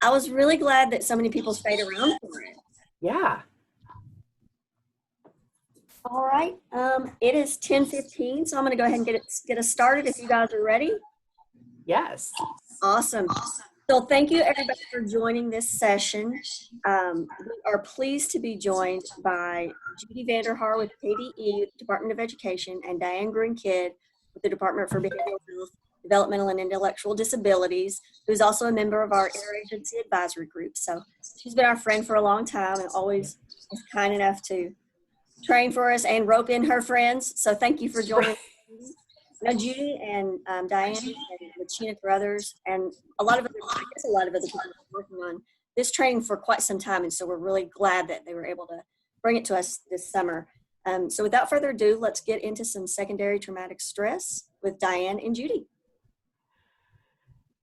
I was really glad that so many people stayed around for it. Yeah. All right, it is 10:15, so I'm going to go ahead and get us started if you guys are ready. Yes. Awesome. So thank you everybody for joining this session. We are pleased to be joined by Judi Vandarhaar with KDE, Department of Education, and Diane Gruen-Kidd with the Department for Behavioral Health, Developmental, and Intellectual Disabilities, who's also a member of our Interagency Advisory Group. So she's been our friend for a long time and always was kind enough to train for us and rope in her friends. So thank you for joining. Now, Judi and Diane and the Chinook brothers and a lot of other people are working on this training for quite some time, and so we're really glad that they were able to bring it to us this summer. So without further ado, let's get into some secondary traumatic stress with Diane and Judi.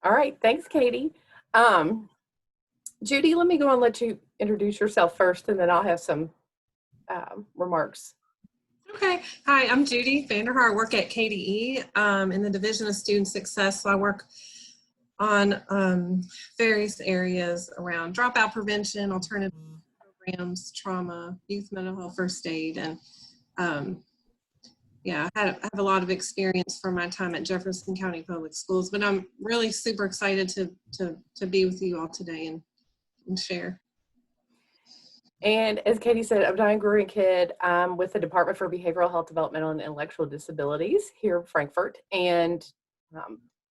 All right, thanks, Katie. Judi, let me go and let you introduce yourself first, and then I'll have some remarks. Okay. Hi, I'm Judi Vandarhaar. I work at KDE in the Division of Student Success. So I work on various areas around dropout prevention, alternative programs, trauma, youth mental health, first aid. And yeah, I have a lot of experience from my time at Jefferson County Public Schools, but I'm really super excited to be with you all today and share. And as Katie said, I'm Diane Gruen-Kidd. I'm with the Department for Behavioral Health, Developmental, and Intellectual Disabilities here in Frankfurt. And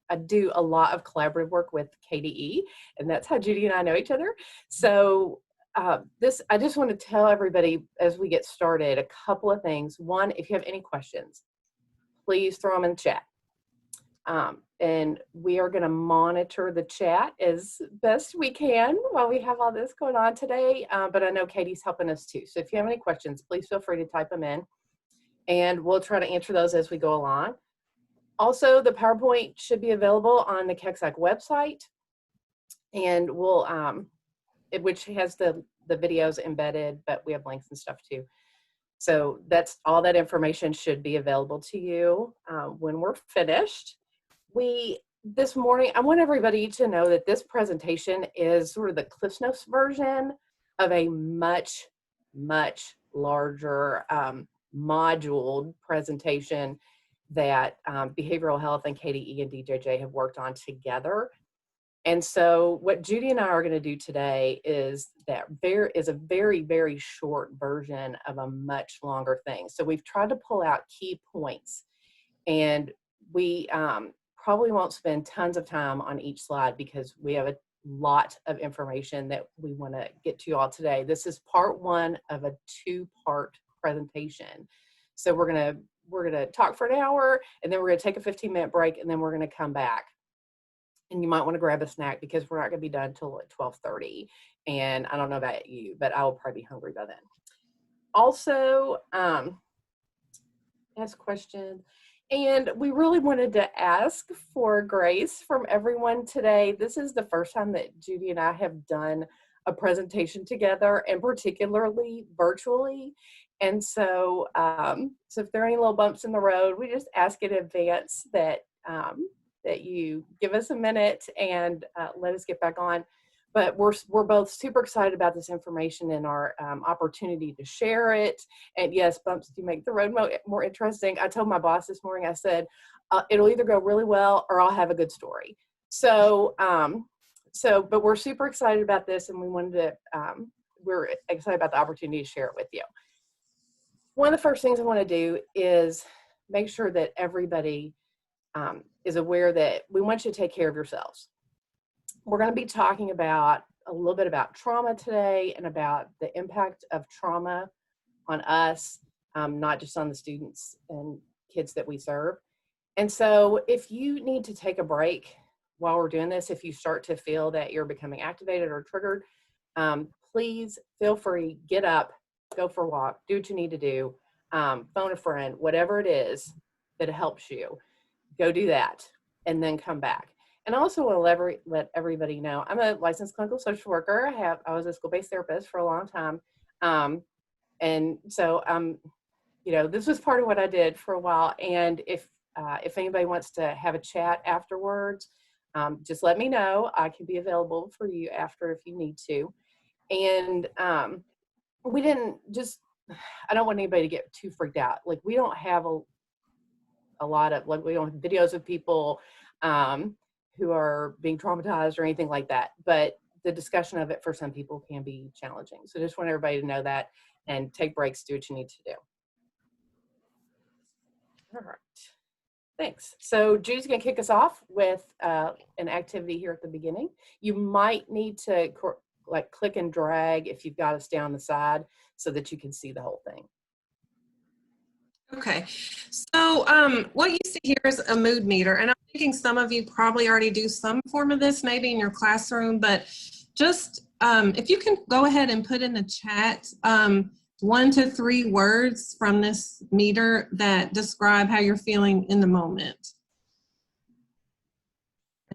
I do a lot of collaborative work with KDE, and that's how Judi and I know each other. So I just want to tell everybody as we get started a couple of things. One, if you have any questions, please throw them in the chat. And we are going to monitor the chat as best we can while we have all this going on today. But I know Katie's helping us too. So if you have any questions, please feel free to type them in and we'll try to answer those as we go along. Also, the PowerPoint should be available on the KEXAC website, and we'll, which has the videos embedded, but we have links and stuff too. So that's all that information should be available to you when we're finished. This morning, I want everybody to know that this presentation is sort of the CliffsNotes version of a much, much larger module presentation that Behavioral Health and KDE and DJJ have worked on together. And so what Judi and I are going to do today is that there is a very, very short version of a much longer thing. So we've tried to pull out key points, and we probably won't spend tons of time on each slide because we have a lot of information that we want to get to you all today. This is part one of a two-part presentation. So we're gonna talk for an hour, and then we're gonna take a 15-minute break, and then we're gonna come back. And you might want to grab a snack because we're not gonna be done until like 12:30. And I don't know about you, but I will probably be hungry by then. Also, ask questions. And we really wanted to ask for grace from everyone today. This is the first time that Judi and I have done a presentation together, and particularly virtually. And so, so if there are any little bumps in the road, we just ask in advance that that you give us a minute and let us get back on. But we're both super excited about this information and our opportunity to share it. And yes, bumps do make the road more interesting. I told my boss this morning, I said, it'll either go really well or I'll have a good story. So, but we're super excited about this, and we wanted to, we're excited about the opportunity to share it with you. One of the first things I want to do is make sure that everybody is aware that we want you to take care of yourselves. We're going to be talking about a little bit about trauma today and about the impact of trauma on us, not just on the students and kids that we serve. And so if you need to take a break while we're doing this, if you start to feel that you're becoming activated or triggered, please feel free, get up, go for a walk, do what you need to do, phone a friend, whatever it is that helps you, go do that, and then come back. And I also want to let everybody know, I'm a licensed clinical social worker. I was a school-based therapist for a long time. And so, you know, this was part of what I did for a while. And if anybody wants to have a chat afterwards, just let me know. I can be available for you after if you need to. And we didn't just, I don't want anybody to get too freaked out. Like, we don't have a lot of, like, we don't have videos of people who are being traumatized or anything like that. But the discussion of it for some people can be challenging. So just want everybody to know that, and take breaks, do what you need to do. All right. Thanks. So Judy's going to kick us off with an activity here at the beginning. You might need to like click and drag if you've got us down the side so that you can see the whole thing. Okay, so what you see here is a mood meter, and I'm thinking some of you probably already do some form of this, maybe in your classroom, but just if you can go ahead and put in the chat 1 to 3 words from this meter that describe how you're feeling in the moment.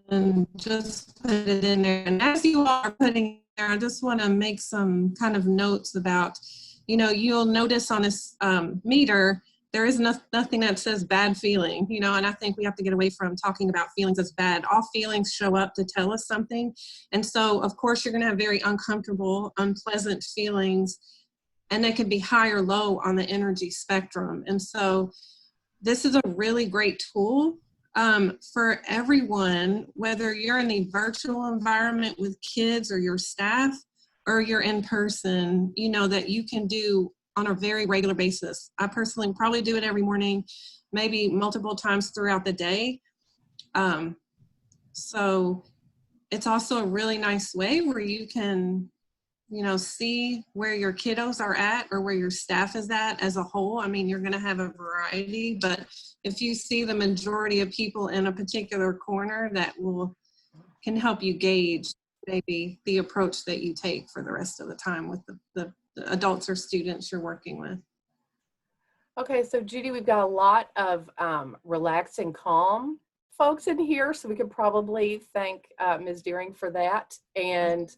And just put it in there. And as you are putting it there, I just want to make some kind of notes about, you know, you'll notice on this meter, there is nothing that says bad feeling, you know, and I think we have to get away from talking about feelings as bad. All feelings show up to tell us something. And so, of course, you're going to have very uncomfortable, unpleasant feelings, and they can be high or low on the energy spectrum. And so this is a really great tool for everyone, whether you're in the virtual environment with kids or your staff, or you're in person, you know, that you can do on a very regular basis. I personally probably do it every morning, maybe multiple times throughout the day. So it's also a really nice way where you can, you know, see where your kiddos are at or where your staff is at as a whole. I mean, you're going to have a variety, but if you see the majority of people in a particular corner, that can help you gauge maybe the approach that you take for the rest of the time with the adults or students you're working with. Okay, so Judy, we've got a lot of relaxed and calm folks in here, so we could probably thank Ms. Deering for that. And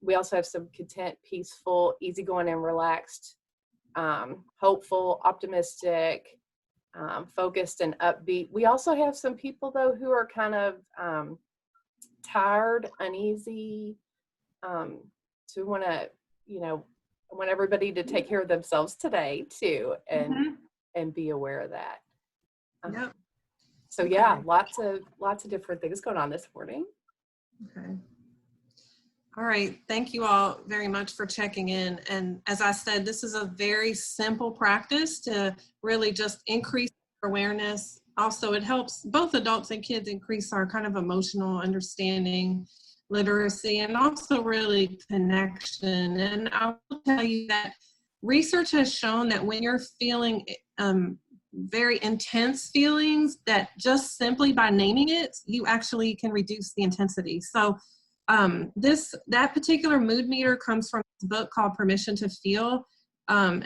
we also have some content, peaceful, easygoing and relaxed, hopeful, optimistic, focused and upbeat. We also have some people though who are kind of tired, uneasy. So we want to, you know, I want everybody to take care of themselves today too, and be aware of that. Yep. So yeah, lots of different things going on this morning. Okay. All right, thank you all very much for checking in. And as I said, this is a very simple practice to really just increase awareness. Also, it helps both adults and kids increase our kind of emotional understanding, literacy, and also really connection. And I will tell you that research has shown that when you're feeling very intense feelings, that just simply by naming it, you actually can reduce the intensity. So that particular mood meter comes from a book called Permission to Feel. But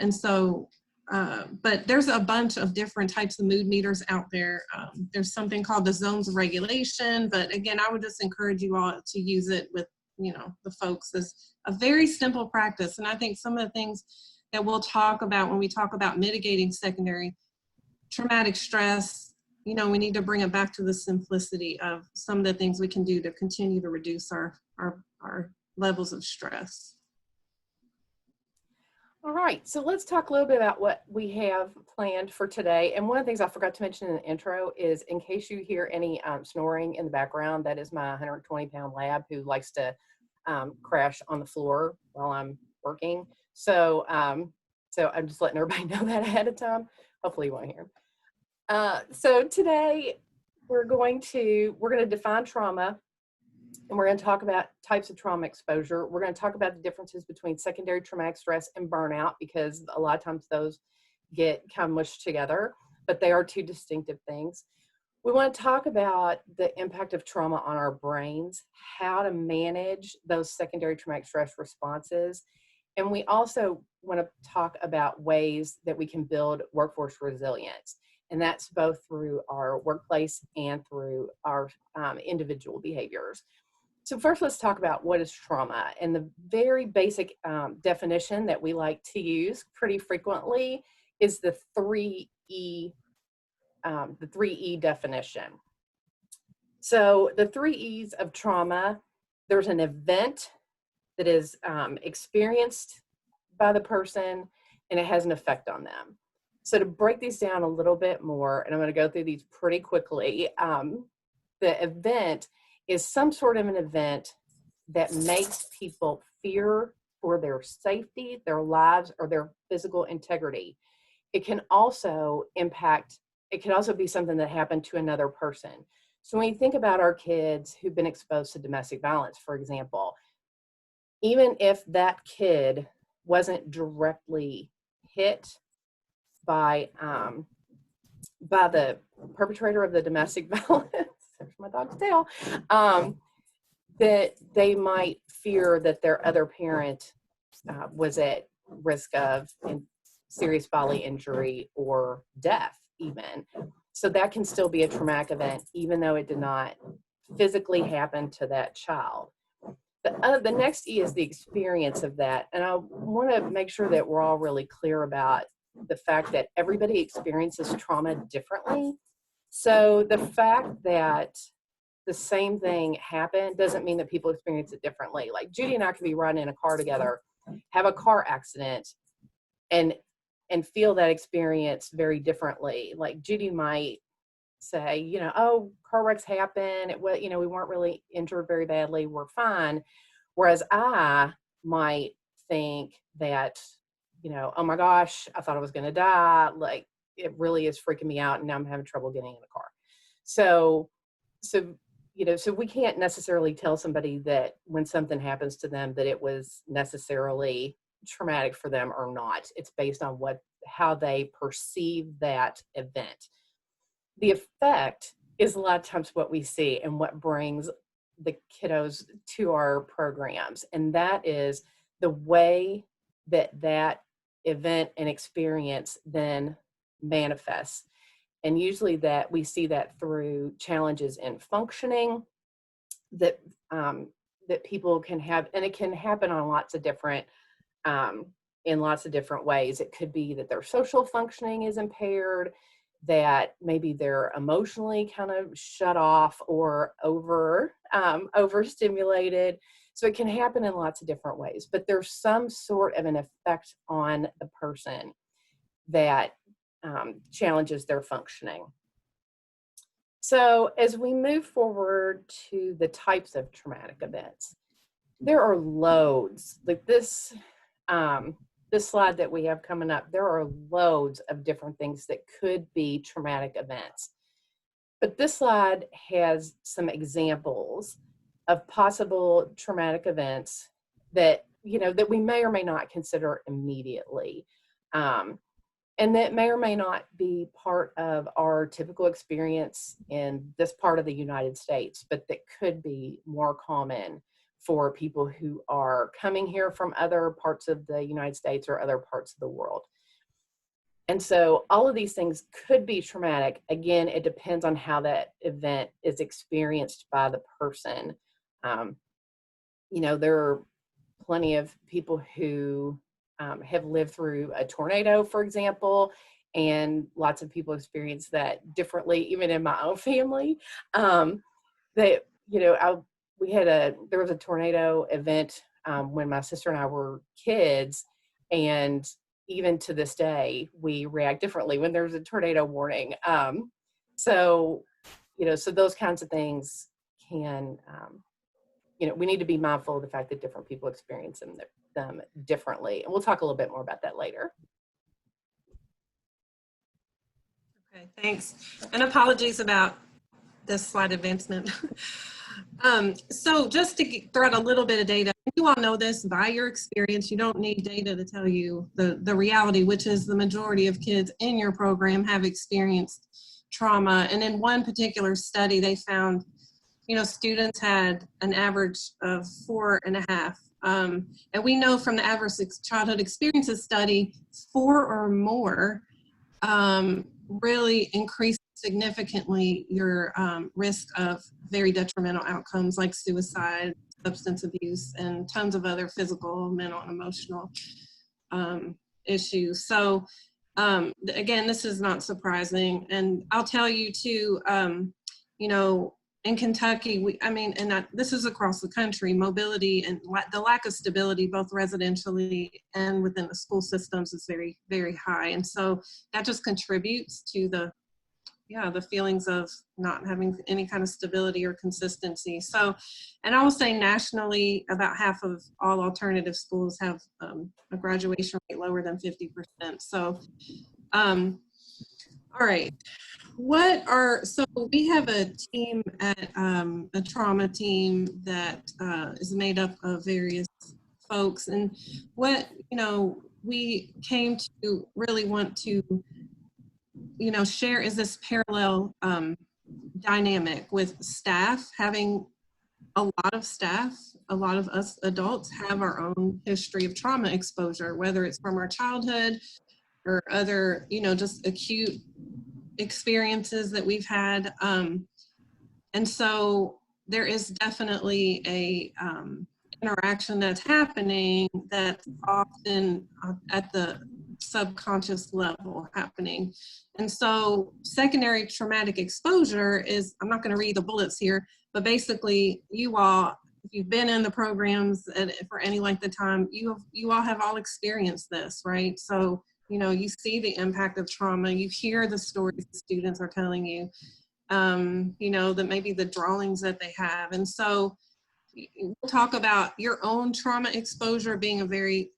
there's a bunch of different types of mood meters out there. There's something called the zones of regulation, but again, I would just encourage you all to use it with, you know, the folks as a very simple practice. And I think some of the things that we'll talk about when we talk about mitigating secondary traumatic stress, you know, we need to bring it back to the simplicity of some of the things we can do to continue to reduce our levels of stress. All right, so let's talk a little bit about what we have planned for today. And one of the things I forgot to mention in the intro is, in case you hear any snoring in the background, that is my 120-pound lab who likes to crash on the floor while I'm working. So so I'm just letting everybody know that ahead of time. Hopefully you won't hear him. So today we're going to define trauma, and we're going to talk about types of trauma exposure. We're going to talk about the differences between secondary traumatic stress and burnout, because a lot of times those get kind of mushed together, but they are two distinctive things. We want to talk about the impact of trauma on our brains, how to manage those secondary traumatic stress responses. And we also want to talk about ways that we can build workforce resilience. And that's both through our workplace and through our individual behaviors. So first, let's talk about what is trauma. And the very basic definition that we like to use pretty frequently is the 3E definition. So the 3 E's of trauma, there's an event that is experienced by the person, and it has an effect on them. So to break these down a little bit more, and I'm going to go through these pretty quickly, the event is some sort of an event that makes people fear for their safety, their lives, or their physical integrity. It can also be something that happened to another person. So when you think about our kids who've been exposed to domestic violence, for example, even if that kid wasn't directly hit by the perpetrator of the domestic violence, there's my dog's tail, that they might fear that their other parent was at risk of serious bodily injury or death even. So that can still be a traumatic event, even though it did not physically happen to that child. The next E is the experience of that. And I want to make sure that we're all really clear about the fact that everybody experiences trauma differently. So the fact that the same thing happened doesn't mean that people experience it differently. Like Judi and I could be riding in a car together, have a car accident, and feel that experience very differently. Like Judi might say, oh, car wrecks happen. We weren't really injured very badly. We're fine. Whereas I might think that, oh my gosh, I thought I was going to die. Like it really is freaking me out, and now I'm having trouble getting in the car. So we can't necessarily tell somebody that when something happens to them that it was necessarily traumatic for them or not. It's based on how they perceive that event. The effect is a lot of times what we see and what brings the kiddos to our programs. And that is the way that event and experience then manifests. And usually that we see that through challenges in functioning that people can have, and it can happen on in lots of different ways. It could be that their social functioning is impaired, that maybe they're emotionally kind of shut off or overstimulated. So it can happen in lots of different ways, but there's some sort of an effect on the person that challenges their functioning. So as we move forward to the types of traumatic events, there are loads. Like this slide that we have coming up, there are loads of different things that could be traumatic events. But this slide has some examples of possible traumatic events that, that we may or may not consider immediately. And that may or may not be part of our typical experience in this part of the United States, but that could be more common for people who are coming here from other parts of the United States or other parts of the world. And so all of these things could be traumatic. Again, it depends on how that event is experienced by the person. There are plenty of people who have lived through a tornado, for example, and lots of people experience that differently, even in my own family. There was a tornado event when my sister and I were kids, and even to this day, we react differently when there's a tornado warning. So those kinds of things can, we need to be mindful of the fact that different people experience them differently. And we'll talk a little bit more about that later. Okay, thanks. And apologies about this slide advancement. So just to throw out a little bit of data, you all know this by your experience. You don't need data to tell you the reality, which is the majority of kids in your program have experienced trauma. And in one particular study, they found, students had an average of 4.5. And we know from the Adverse Childhood Experiences study, 4 or more really increase significantly your risk of very detrimental outcomes like suicide, substance abuse, and tons of other physical, mental, and emotional issues. So again, this is not surprising. And I'll tell you too, in Kentucky, this is across the country, mobility and the lack of stability, both residentially and within the school systems, is very, very high. And so that just contributes to the feelings of not having any kind of stability or consistency. So, and I will say nationally, about half of all alternative schools have a graduation rate lower than 50%. So, all right. So we have a team at a trauma team that is made up of various folks, and we came to really want to share is this parallel dynamic with staff. Having a lot of us adults have our own history of trauma exposure, whether it's from our childhood or other, just acute experiences that we've had. And so there is definitely a interaction that's happening that's often at the subconscious level happening. And so secondary traumatic exposure is, I'm not going to read the bullets here, but basically you all, if you've been in the programs for any length of time, you all have all experienced this, right? So, you see the impact of trauma, you hear the stories the students are telling you, that maybe the drawings that they have. And so we'll talk about your own trauma exposure being a very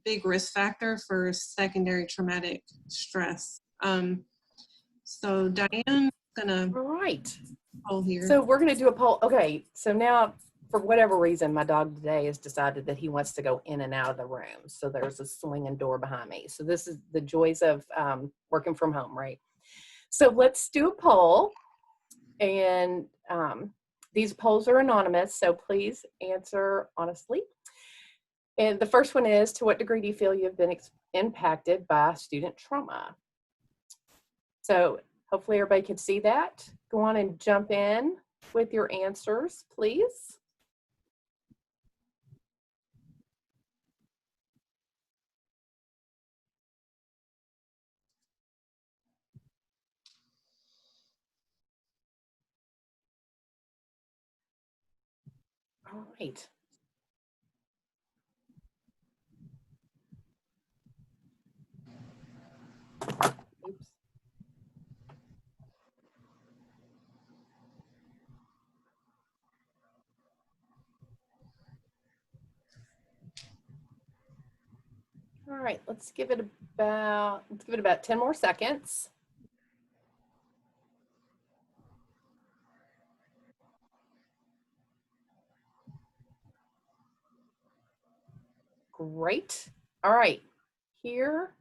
big risk factor for secondary traumatic stress. So Diane's gonna poll here. So we're gonna do a poll. Okay, so now for whatever reason, my dog today has decided that he wants to go in and out of the room. So there's a swinging door behind me. So this is the joys of working from home, right? So let's do a poll, and these polls are anonymous, so please answer honestly. And the first one is, to what degree do you feel you've been impacted by student trauma? So hopefully everybody can see that. Go on and jump in with your answers, please. All right. Oops. All right, let's give it about 10 more seconds. Great. All right, here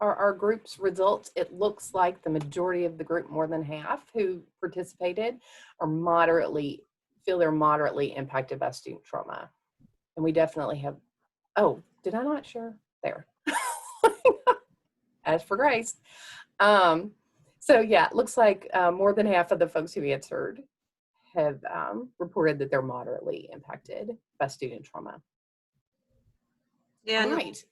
are our group's results. It looks like the majority of the group, more than half who participated, are feel they're moderately impacted by student trauma. And we definitely have, oh, did I not share? There. As for Grace. So yeah, it looks like more than half of the folks who answered have reported that they're moderately impacted by student trauma. Yeah, right.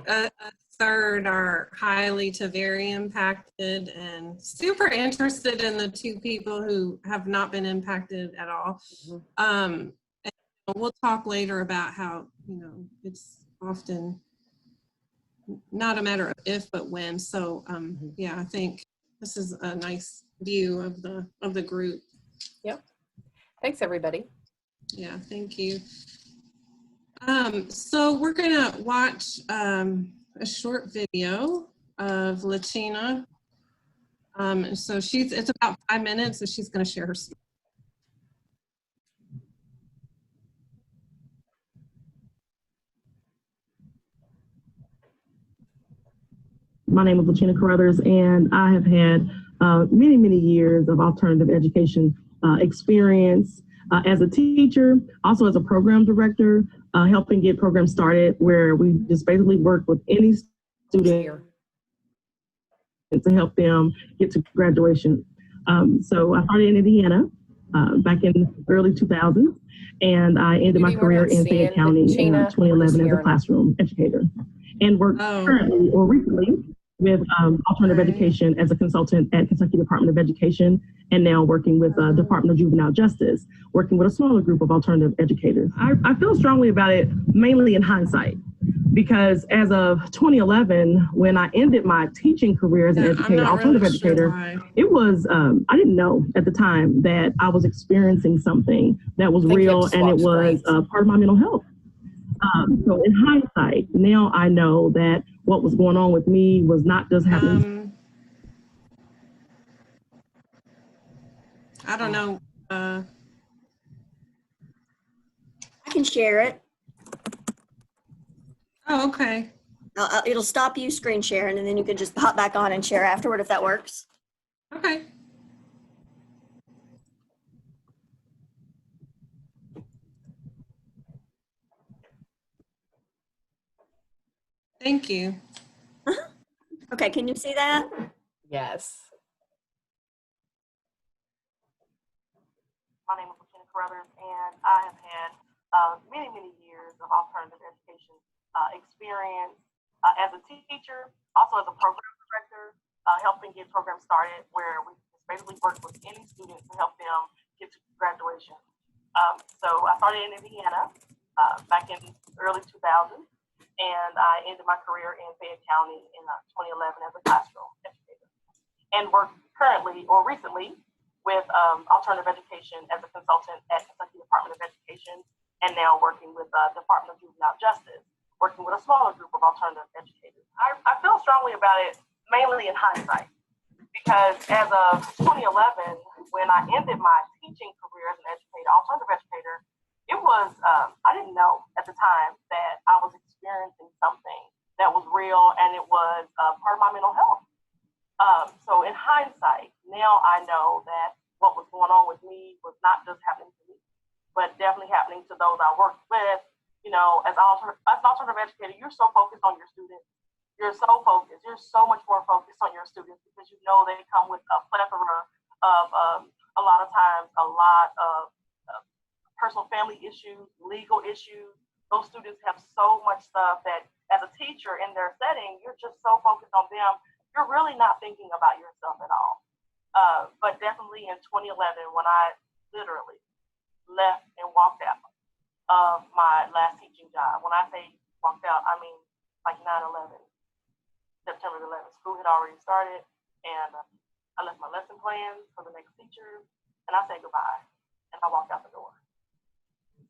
A third are highly to very impacted, and super interested in the 2 people who have not been impacted at all. Mm-hmm. And we'll talk later about how, it's often not a matter of if, but when. So yeah, I think this is a nice view of the group. Yep. Thanks, everybody. Yeah, thank you. So we're gonna watch a short video of Latina. So it's about 5 minutes, so she's gonna share her story. My name is Latina Carruthers, and I have had many, many years of alternative education experience as a teacher, also as a program director, helping get programs started where we just basically work with any student to help them get to graduation. So I started in Indiana back in the early 2000s, and I ended my career in Fayette County in 2011 as a classroom educator, and work currently or recently with alternative Right. education as a consultant at Kentucky Department of Education, and now working with Department of Juvenile Justice, working with a smaller group of alternative educators. I feel strongly about it mainly in hindsight, because as of 2011, when I ended my teaching career as an educator, alternative educator, it was, I didn't know at the time that I was experiencing something that was real, and it was part of my mental health. So in hindsight, now I know that what was going on with me was not just happening. I don't know. I can share it. Oh, okay. It'll stop you screen sharing, and then you can just pop back on and share afterward if that works. Okay. Thank you. Okay, can you see that? Yes. My name is Carruthers, and I have had many, many years of alternative education experience as a teacher, also as a program director, helping get programs started where we basically work with any students to help them get to graduation. So I started in Indiana back in early 2000, and I ended my career in Fayette County in 2011 as a classroom educator, and work currently or recently with alternative education as a consultant at Kentucky Department of Education, and now working with Department of Juvenile Justice, working with a smaller group of alternative educators. I feel strongly about it mainly in hindsight, because as of 2011, when I ended my teaching career as an educator, alternative educator, it was, I didn't know at the time that I was experiencing something that was real, and it was part of my mental health. So in hindsight, now I know that what was going on with me was not just happening to me, but definitely happening to those I worked with. You know, as an alternative educator, you're so focused on your students. You're so focused. You're so much more focused on your students, because you know they come with a plethora of a lot of times, a lot of personal family issues, legal issues. Those students have so much stuff that as a teacher in their setting, you're just so focused on them. You're really not thinking about yourself at all. But definitely in 2011, when I literally left and walked out of my last teaching job. When I say walked out, I mean like 9/11, September 11th. School had already started, and I left my lesson plans for the next teacher, and I said goodbye, and I walked out the door.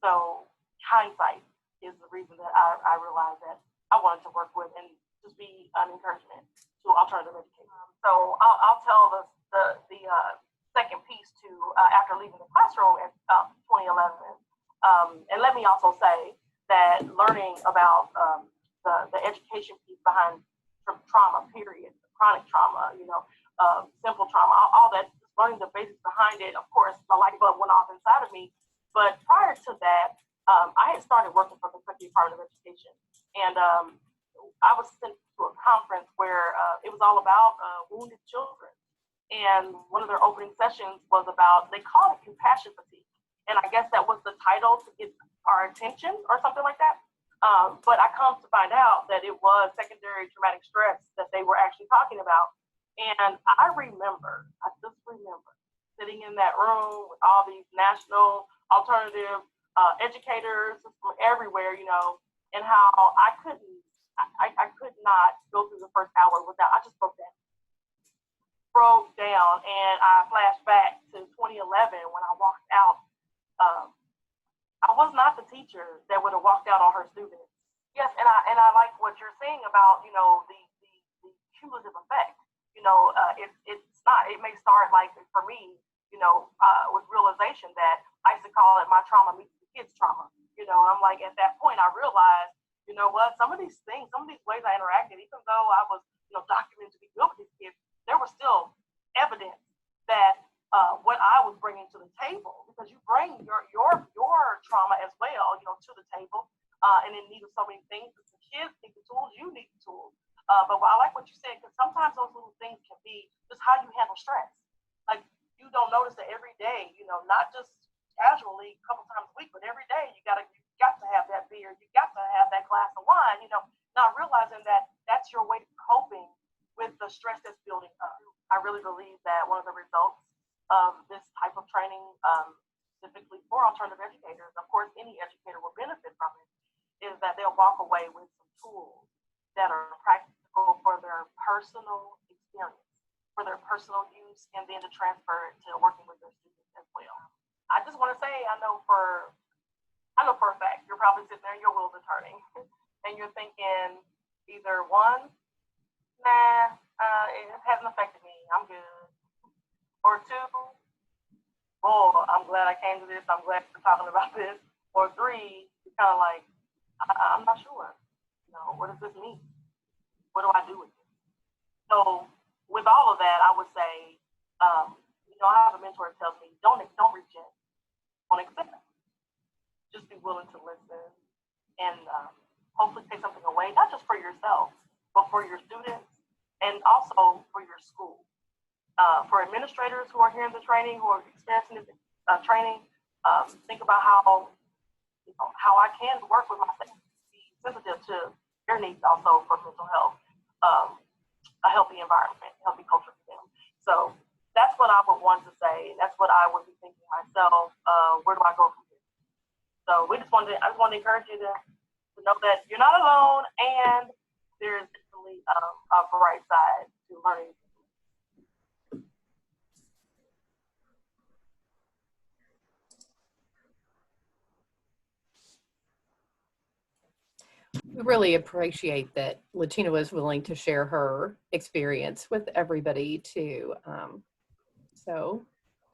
So hindsight is the reason that I realized that I wanted to work with and just be an encouragement to alternative education. So I'll tell the second piece to after leaving the classroom in 2011. And let me also say that learning about the education piece behind trauma, period, chronic trauma, simple trauma, all that, learning the basics behind it. Of course, the light bulb went off inside of me. But prior to that, I had started working for the Kentucky Department of Education, and I was sent to a conference where it was all about wounded children. And one of their opening sessions was about, they called it compassion fatigue. And I guess that was the title to get our attention or something like that. But I come to find out that it was secondary traumatic stress that they were actually talking about. And I just remember sitting in that room with all these national alternative educators from everywhere, and how I could not go through the first hour without, I just broke down, and I flashed back to 2011 when I walked out. I was not the teacher that would have walked out on her students. Yes, and I like what you're saying about, the cumulative effect. It's not, it may start like for me, with realization that I used to call it my trauma meets the kids' trauma. I'm like, at that point I realized, some of these things, some of these ways I interacted, even though I was, documented to be good with these kids, there was still evidence that what I was bringing to the table, because you bring your trauma as well, to the table, and in need of so many things. The kids need the tools, you need the tools. But I like what you said, because sometimes those little things can be just how you handle stress. Like, you don't notice that every day, not just casually a couple times a week, but every day you got to have that beer, you got to have that glass of wine, not realizing that that's your way of coping with really believe that one of the results of this type of training, specifically for alternative educators, of course, any educator will benefit from it, is that they'll walk away with some tools that are practical for their personal experience, for their personal use, and then to transfer it to working with their students as well. I just want to say, I know for a fact, you're probably sitting there, your wheels are turning, and you're thinking either one, nah, it hasn't affected me, I'm good, or two, oh, I'm glad I came to this, I'm glad we're talking about this, or three, you're kind of like, I'm not sure, what does this mean? What do I do with it? So with all of that, I would say, I have a mentor that tells me, don't reject, don't accept. Just be willing to listen and hopefully take something away, not just for yourself, but for your students and also for your school. For administrators who are here in the training, who are experiencing this training, think about how I can work with my students, be sensitive to their needs also for mental health, a healthy environment, healthy culture for them. So that's what I would want to say. That's what I would be thinking myself. Where do I go from here? So I just wanted to encourage you to know that you're not alone, and there's definitely a bright side to learning. We really appreciate that Latina was willing to share her experience with everybody too. So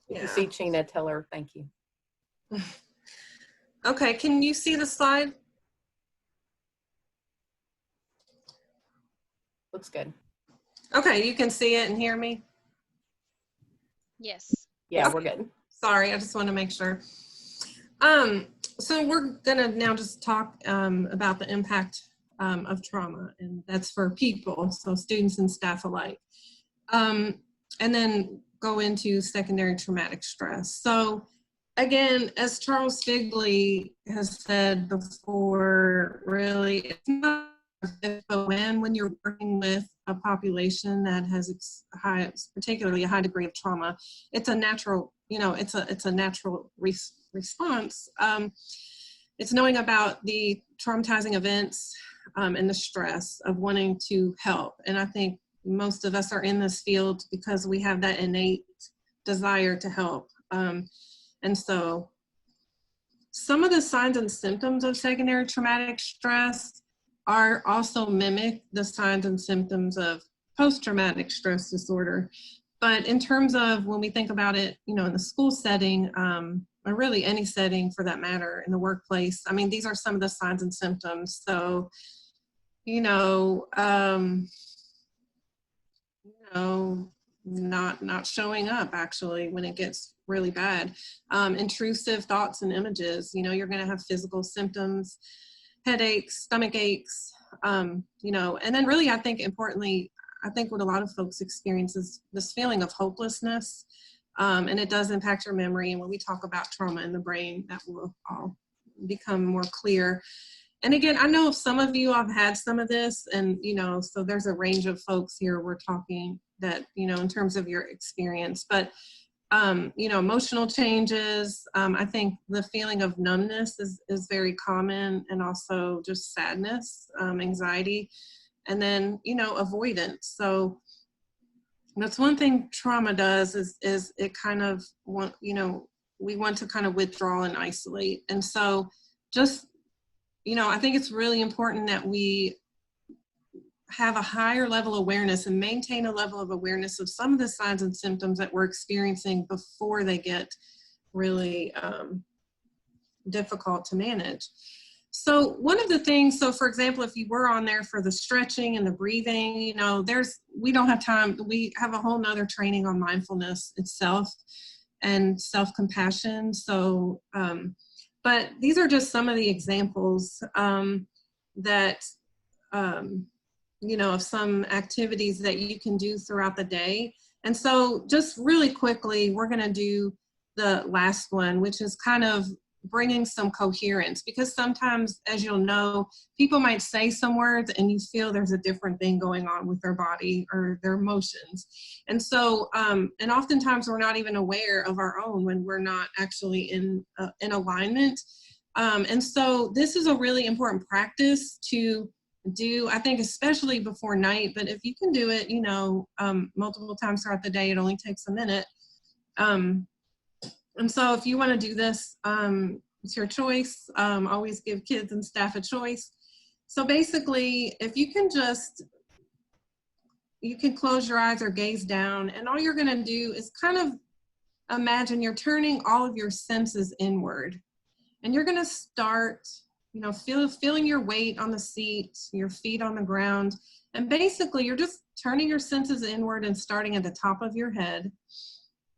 if you see Chena, tell her thank you. Okay, can you see the slide? Looks good. Okay, you can see it and hear me? Yes. Yeah, Okay. we're good. Sorry, I just want to make sure. So we're gonna now just talk about the impact of trauma, and that's for people, so students and staff alike. And then go into secondary traumatic stress. So again, as Charles Figley has said before, really, it's not if but when you're working with a population that has particularly a high degree of trauma, it's a natural, it's a natural response. It's knowing about the traumatizing events and the stress of wanting to help. And I think most of us are in this field because we have that innate desire to help. And so some of the signs and symptoms of secondary traumatic stress are also mimic the signs and symptoms of post-traumatic stress disorder. But in terms of when we think about it, in the school setting, or really any setting for that matter, in the workplace, I mean, these are some of the signs and symptoms. So, not showing up actually when it gets really bad. Intrusive thoughts and images, you're going to have physical symptoms, headaches, stomach aches, and then really, I think importantly, what a lot of folks experience is this feeling of hopelessness, and it does impact your memory. And when we talk about trauma in the brain, that will all become more clear. And again, I know some of you have had some of this, and so there's a range of folks here we're talking that, in terms of your experience, but emotional changes. I think the feeling of numbness is very common, and also just sadness, anxiety, and then, avoidance. So that's one thing trauma does is it kind of we want to kind of withdraw and isolate. And so just, I think it's really important that we have a higher level of awareness and maintain a level of awareness of some of the signs and symptoms that we're experiencing before they get really difficult to manage. So one of the things, so for example, if you were on there for the stretching and the breathing, we don't have time. We have a whole nother training on mindfulness itself and self-compassion. So, but these are just some of the examples that, of some activities that you can do throughout the day. And so just really quickly, we're going to do the last one, which is kind of bringing some coherence, because sometimes, as you'll know, people might say some words and you feel there's a different thing going on with their body or their emotions. And so, and oftentimes we're not even aware of our own when we're not actually in alignment. And so this is a really important practice to do, I think, especially before night, but if you can do it, you know, multiple times throughout the day, it only takes a minute. And so if you want to do this, it's your choice. Always give kids and staff a choice. So basically, if you can just, you can close your eyes or gaze down, and all you're going to do is kind of imagine you're turning all of your senses inward. And you're going to start, you know, feeling your weight on the seat, your feet on the ground. And basically, you're just turning your senses inward and starting at the top of your head.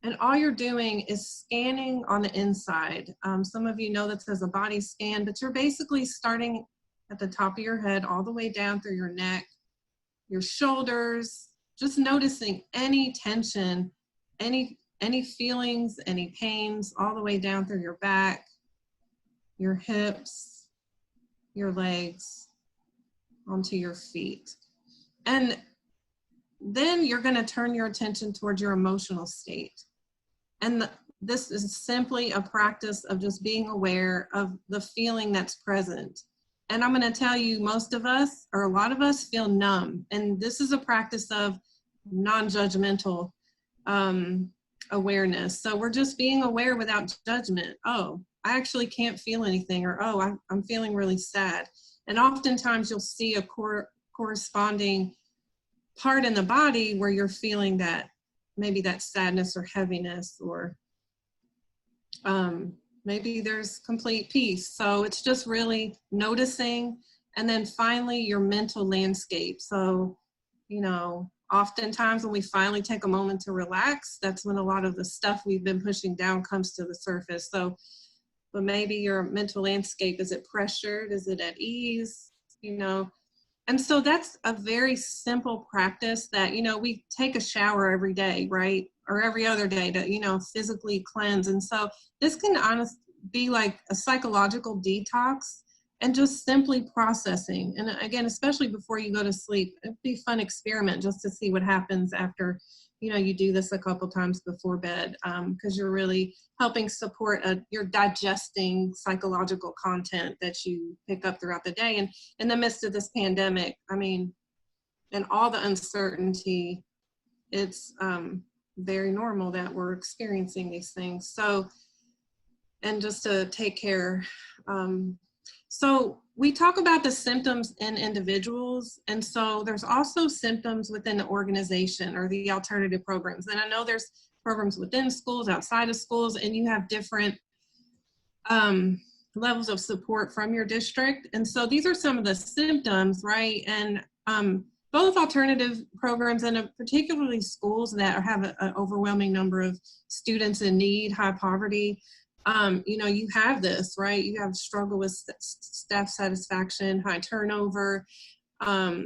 And all you're doing is scanning on the inside. Some of you know this as a body scan, but you're basically starting at the top of your head all the way down through your neck, your shoulders, just noticing any tension, any feelings, any pains, all the way down through your back, your hips, your legs, onto your feet. And then you're going to turn your attention towards your emotional state. And this is simply a practice of just being aware of the feeling that's present. And I'm going to tell you, most of us, or a lot of us, feel numb. And this is a practice of non-judgmental awareness. So we're just being aware without judgment. Oh, I actually can't feel anything, or oh, I'm feeling really sad. And oftentimes you'll see a corresponding part in the body where you're feeling that, maybe that sadness or heaviness, or maybe there's complete peace. So it's just really noticing. And then finally, your mental landscape. So, you know, oftentimes when we finally take a moment to relax, that's when a lot of the stuff we've been pushing down comes to the surface. So, but maybe your mental landscape, is it pressured? Is it at ease? You know, and so that's a very simple practice that, you know, we take a shower every day, right? Or every other day to, you know, physically cleanse. And so this can honestly be like a psychological detox and just simply processing. And again, especially before you go to sleep, it'd be a fun experiment just to see what happens after, you know, you do this a couple times before bed, because you're really helping support your digesting psychological content that you pick up throughout the day. And in the midst of this pandemic, I mean, and all the uncertainty, it's very normal that we're experiencing these things. So, and just to take care. So we talk about the symptoms in individuals, and so there's also symptoms within the organization or the alternative programs. And I know there's programs within schools, outside of schools, and you have different levels of support from your district. And so these are some of the symptoms, right? And both alternative programs and particularly schools that have an overwhelming number of students in need, high poverty, you know, you have this, right? You have struggle with staff satisfaction, high turnover,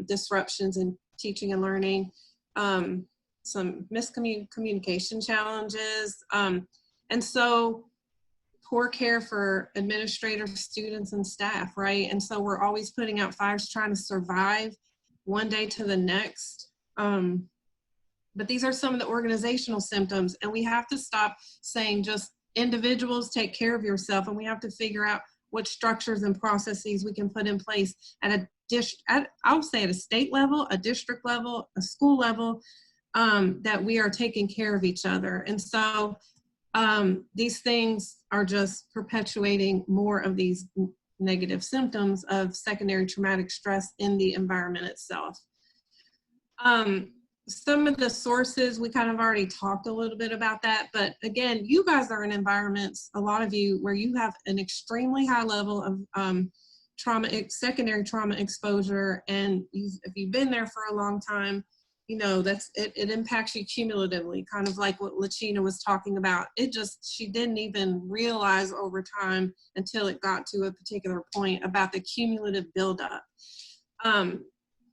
disruptions in teaching and learning, some miscommunication challenges. And so poor care for administrators, students, and staff, right? And so we're always putting out fires trying to survive one day to the next. But these are some of the organizational symptoms, and we have to stop saying just individuals take care of yourself, and we have to figure out what structures and processes we can put in place at I'll say at a state level, a district level, a school level, that we are taking care of each other. And so these things are just perpetuating more of these negative symptoms of secondary traumatic stress in the environment itself. Some of the sources, we kind of already talked a little bit about that, but again, you guys are in environments, a lot of you, where you have an extremely high level of secondary trauma exposure, and if you've been there for a long time, you know, it impacts you cumulatively, kind of like what Lachina was talking about. She didn't even realize over time until it got to a particular point about the cumulative buildup.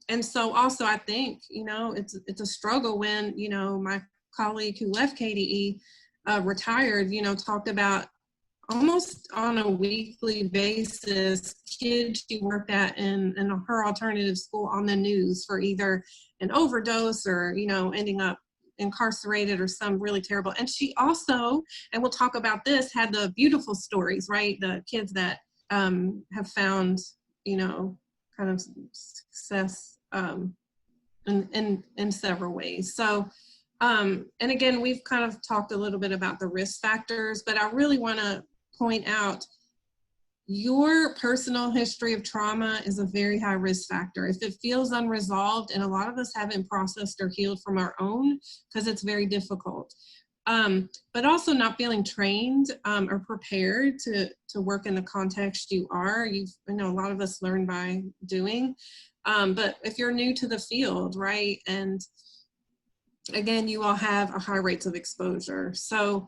And so also I think, you know, it's a struggle when, you know, my colleague who left KDE retired, you know, talked about almost on a weekly basis, kids she worked at in her alternative school on the news for either an overdose or, you know, ending up incarcerated or some really terrible. And she also, and we'll talk about this, had the beautiful stories, right? The kids that have found, you know, kind of success in several ways. So, and again, we've kind of talked a little bit about the risk factors, but I really want to point out your personal history of trauma is a very high risk factor. If it feels unresolved, and a lot of us haven't processed or healed from our own because it's very difficult. But also not feeling trained or prepared to work in the context you are. I know a lot of us learn by doing, but if you're new to the field, right? And again, you all have a high rates of exposure. So,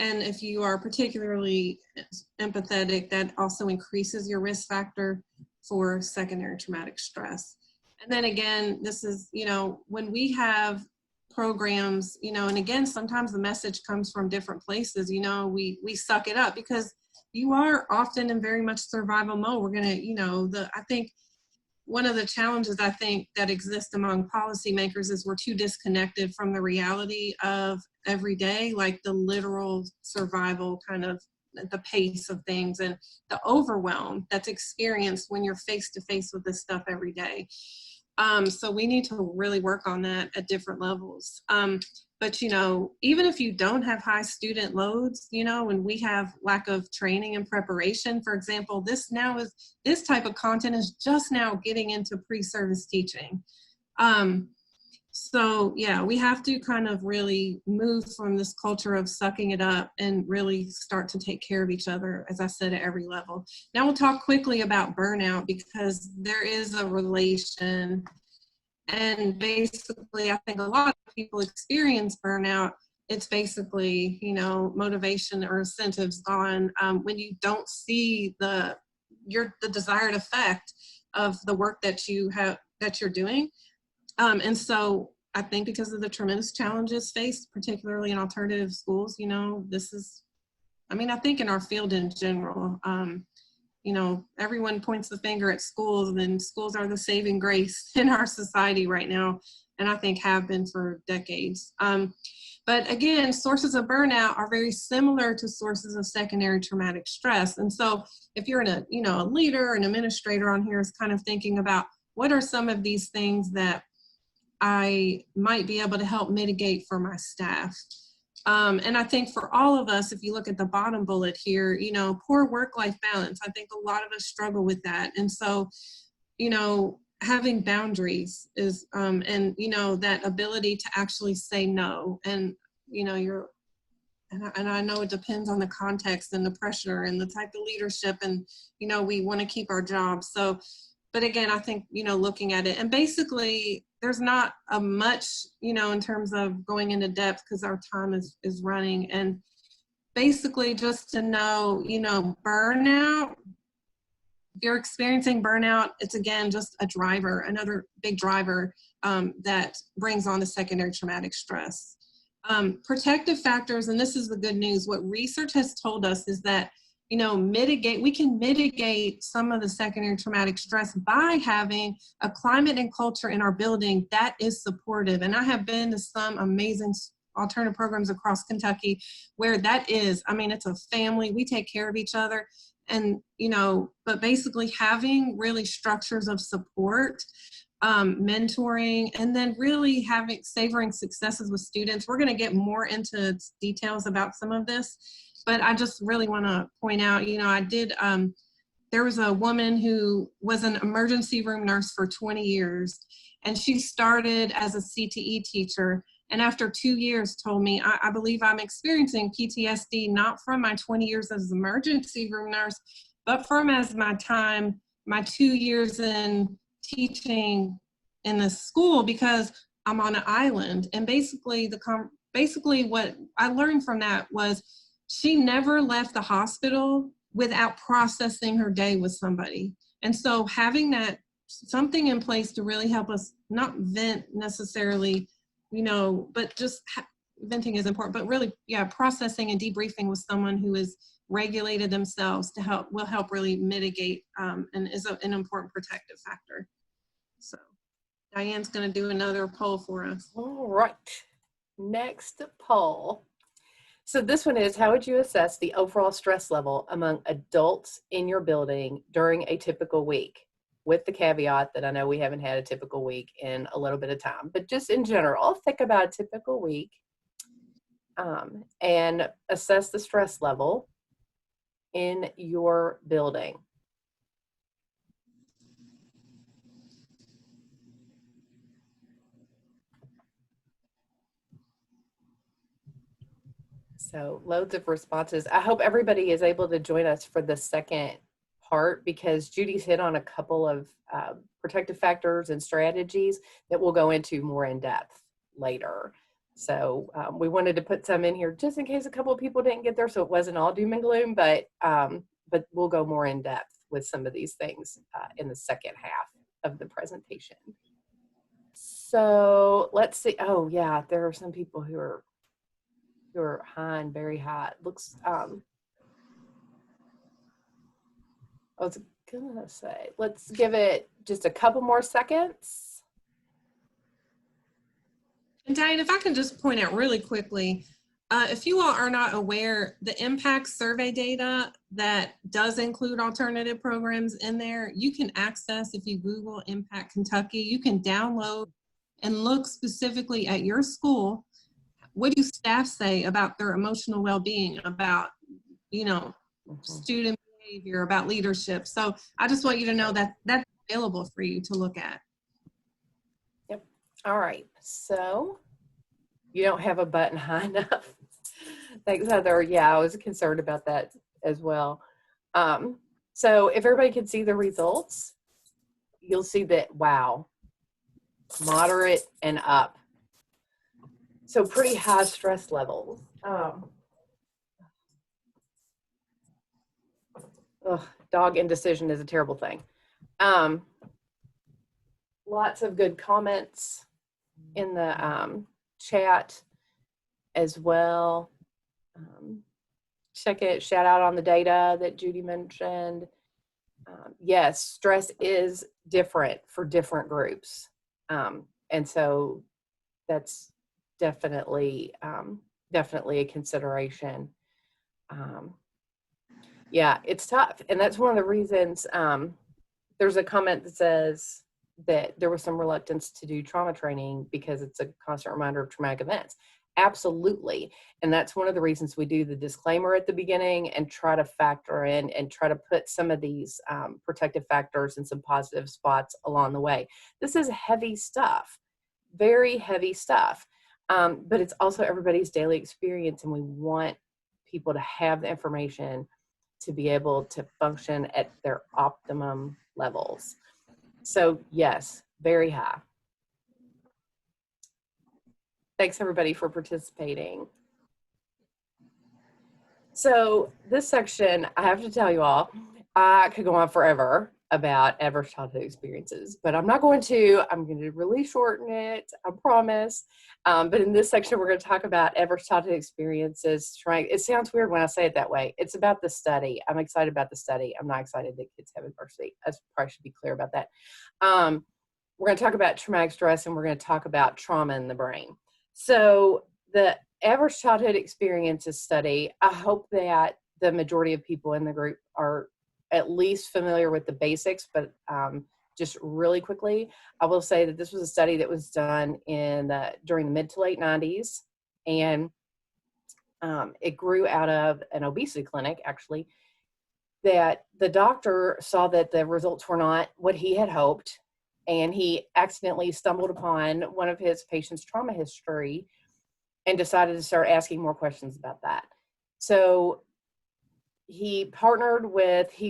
and if you are particularly empathetic, that also increases your risk factor for secondary traumatic stress. And then again, this is, you know, when we have programs, you know, and again, sometimes the message comes from different places, you know, we suck it up because you are often in very much survival mode. We're gonna, you know, I think one of the challenges I think that exists among policymakers is we're too disconnected from the reality of every day, like the literal survival kind of the pace of things and the overwhelm that's experienced when you're face to face with this stuff every day. So we need to really work on that at different levels. But, you know, even if you don't have high student loads, you know, and we have lack of training and preparation, for example, this type of content is just now getting into pre-service teaching. So yeah, we have to kind of really move from this culture of sucking it up and really start to take care of each other, as I said, at every level. Now we'll talk quickly about burnout because there is a relation. And basically, I think a lot of people experience burnout. It's basically, you know, motivation or incentives gone when you don't see the desired effect of the work that you're doing. And so I think because of the tremendous challenges faced, particularly in alternative schools, you know, this is, I mean, I think in our field in general, you know, everyone points the finger at schools, and schools are the saving grace in our society right now, and I think have been for decades. But again, sources of burnout are very similar to sources of secondary traumatic stress. And so if you're a leader, an administrator on here is kind of thinking about what are some of these things that I might be able to help mitigate for my staff. And I think for all of us, if you look at the bottom bullet here, you know, poor work-life balance, I think a lot of us struggle with that. And so, you know, having boundaries is, and, you know, that ability to actually say no. And, you know, and I know it depends on the context and the pressure and the type of leadership, and, you know, we want to keep our jobs. So, but again, I think, you know, looking at it, and basically there's not a much, you know, in terms of going into depth because our time is running. And basically just to know, you know, burnout, if you're experiencing burnout, it's again, just a driver, another big driver that brings on the secondary traumatic stress. Protective factors, and this is the good news, what research has told us is that, you know, we can mitigate some of the secondary traumatic stress by having a climate and culture in our building that is supportive. And I have been to some amazing alternative programs across Kentucky where that is, I mean, it's a family, we take care of each other. And, you know, but basically having really structures of support, mentoring, and then really savoring successes with students. We're going to get more into details about some of this. But I just really want to point out, you know, there was a woman who was an emergency room nurse for 20 years, and she started as a CTE teacher. And after 2 years told me, I believe I'm experiencing PTSD, not from my 20 years as an emergency room nurse, but from my 2 years in teaching in the school, because I'm on an island. And basically what I learned from that was, she never left the hospital without processing her day with somebody. And so having that something in place to really help us not vent necessarily, you know, but just venting is important, but really, yeah, processing and debriefing with someone who is regulated themselves will help really mitigate and is an important protective factor. So Diane's going to do another poll for us. All right, next poll. So this one is, how would you assess the overall stress level among adults in your building during a typical week? With the caveat that I know we haven't had a typical week in a little bit of time, but just in general, think about a typical week and assess the stress level in your building. So loads of responses. I hope everybody is able to join us for the second part, because Judy's hit on a couple of protective factors and strategies that we'll go into more in depth later. So we wanted to put some in here just in case a couple of people didn't get there, so it wasn't all doom and gloom, but we'll go more in depth with some of these things in the second half of the presentation. So let's see. Oh yeah, there are some people who are high and very high. It looks, I was gonna say, let's give it just a couple more seconds. And Diane, if I can just point out really quickly, if you all are not aware, the impact survey data that does include alternative programs in there, you can access if you Google Impact Kentucky. You can download and look specifically at your school. What do staff say about their emotional well-being, about, you know, student behavior, about leadership? So I just want you to know that that's available for you to look at. Yep. All right. So you don't have a button high enough. Thanks, Heather. Yeah, I was concerned about that as well. So if everybody can see the results, you'll see that, wow, moderate and up. So pretty high stress levels. Dog indecision is a terrible thing. Lots of good comments in the chat as well. Check it, shout out on the data that Judi mentioned. Yes, stress is different for different groups. And so that's definitely a consideration. Yeah, it's tough. And that's one of the reasons there's a comment that says that there was some reluctance to do trauma training because it's a constant reminder of traumatic events. Absolutely. And that's one of the reasons we do the disclaimer at the beginning and try to factor in and try to put some of these protective factors and some positive spots along the way. This is heavy stuff, very heavy stuff. But it's also everybody's daily experience, and we want people to have the information to be able to function at their optimum levels. So yes, very high. Thanks everybody for participating. So this section, I have to tell you all, I could go on forever about adverse childhood experiences, but I'm not going to. I'm going to really shorten it, I promise. But in this section, we're going to talk about adverse childhood experiences. It sounds weird when I say it that way. It's about the study. I'm excited about the study. I'm not excited that kids have adversity. I probably should be clear about that. We're going to talk about traumatic stress, and we're going to talk about trauma in the brain. So the adverse childhood experiences study, I hope that the majority of people in the group are at least familiar with the basics, but just really quickly, I will say that this was a study that was done during the mid to late 90s, and it grew out of an obesity clinic, actually, that the doctor saw that the results were not what he had hoped, and he accidentally stumbled upon one of his patients' trauma history and decided to start asking more questions about that. So he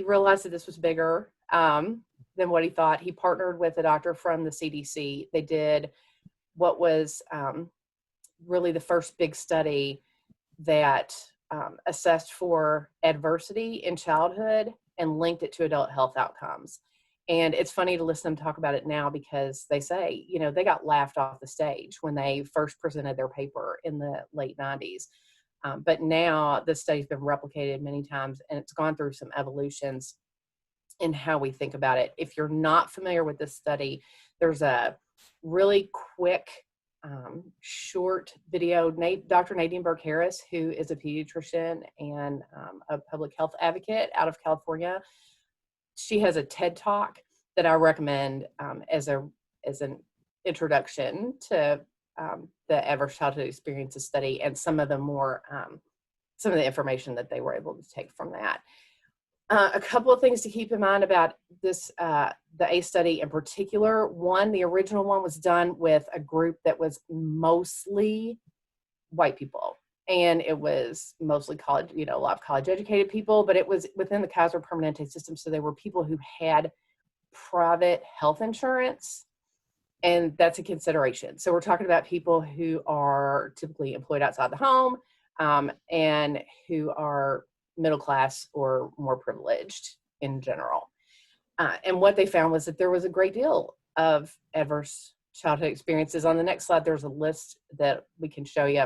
realized that this was bigger than what he thought. He partnered with a doctor from the CDC. They did what was really the first big study that assessed for adversity in childhood and linked it to adult health outcomes. And it's funny to listen to them talk about it now because they say, you know, they got laughed off the stage when they first presented their paper in the late 90s. But now the study's been replicated many times, and it's gone through some evolutions in how we think about it. If you're not familiar with this study, there's a really quick, short video. Dr. Nadine Burke-Harris, who is a pediatrician and a public health advocate out of California, she has a TED Talk that I recommend as an introduction to the Adverse Childhood Experiences study and some of the information that they were able to take from that. A couple of things to keep in mind about this, the ACE study in particular. One, the original one was done with a group that was mostly white people. And it was mostly college, you know, a lot of college educated people, but it was within the Kaiser Permanente system. So there were people who had private health insurance, and that's a consideration. So we're talking about people who are typically employed outside the home and who are middle class or more privileged in general. And what they found was that there was a great deal of adverse childhood experiences. On the next slide, there's a list that we can show you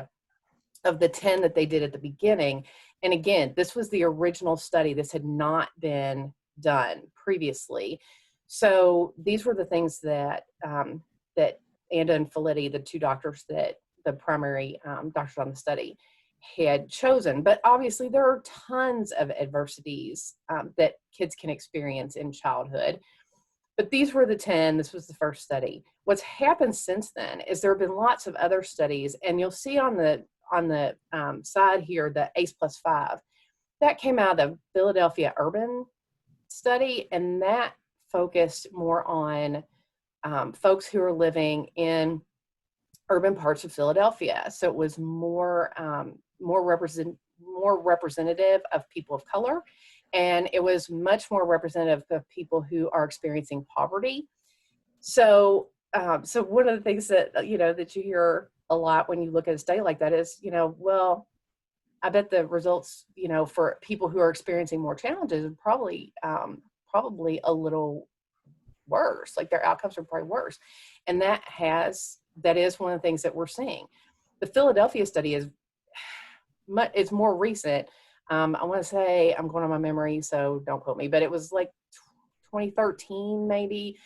of the 10 that they did at the beginning. And again, this was the original study. This had not been done previously. So these were the things that that Anda and Felitti, the two doctors that the primary doctors on the study, had chosen. But obviously there are tons of adversities that kids can experience in childhood. But these were the 10. This was the first study. What's happened since then is there have been lots of other studies, and you'll see on the side here, the ACE plus 5, that came out of the Philadelphia Urban study, and that focused more on folks who are living in urban parts of Philadelphia. So it was more representative of people of color, and it was much more representative of people who are experiencing poverty. So one of the things that, you know, that you hear a lot when you look at a study like that is, you know, well, I bet the results, you know, for people who are experiencing more challenges are probably a little worse, like their outcomes are probably worse. And that is one of the things that we're seeing. The Philadelphia study is more recent. I want to say, I'm going on my memory, so don't quote me, but it was like 2013 maybe.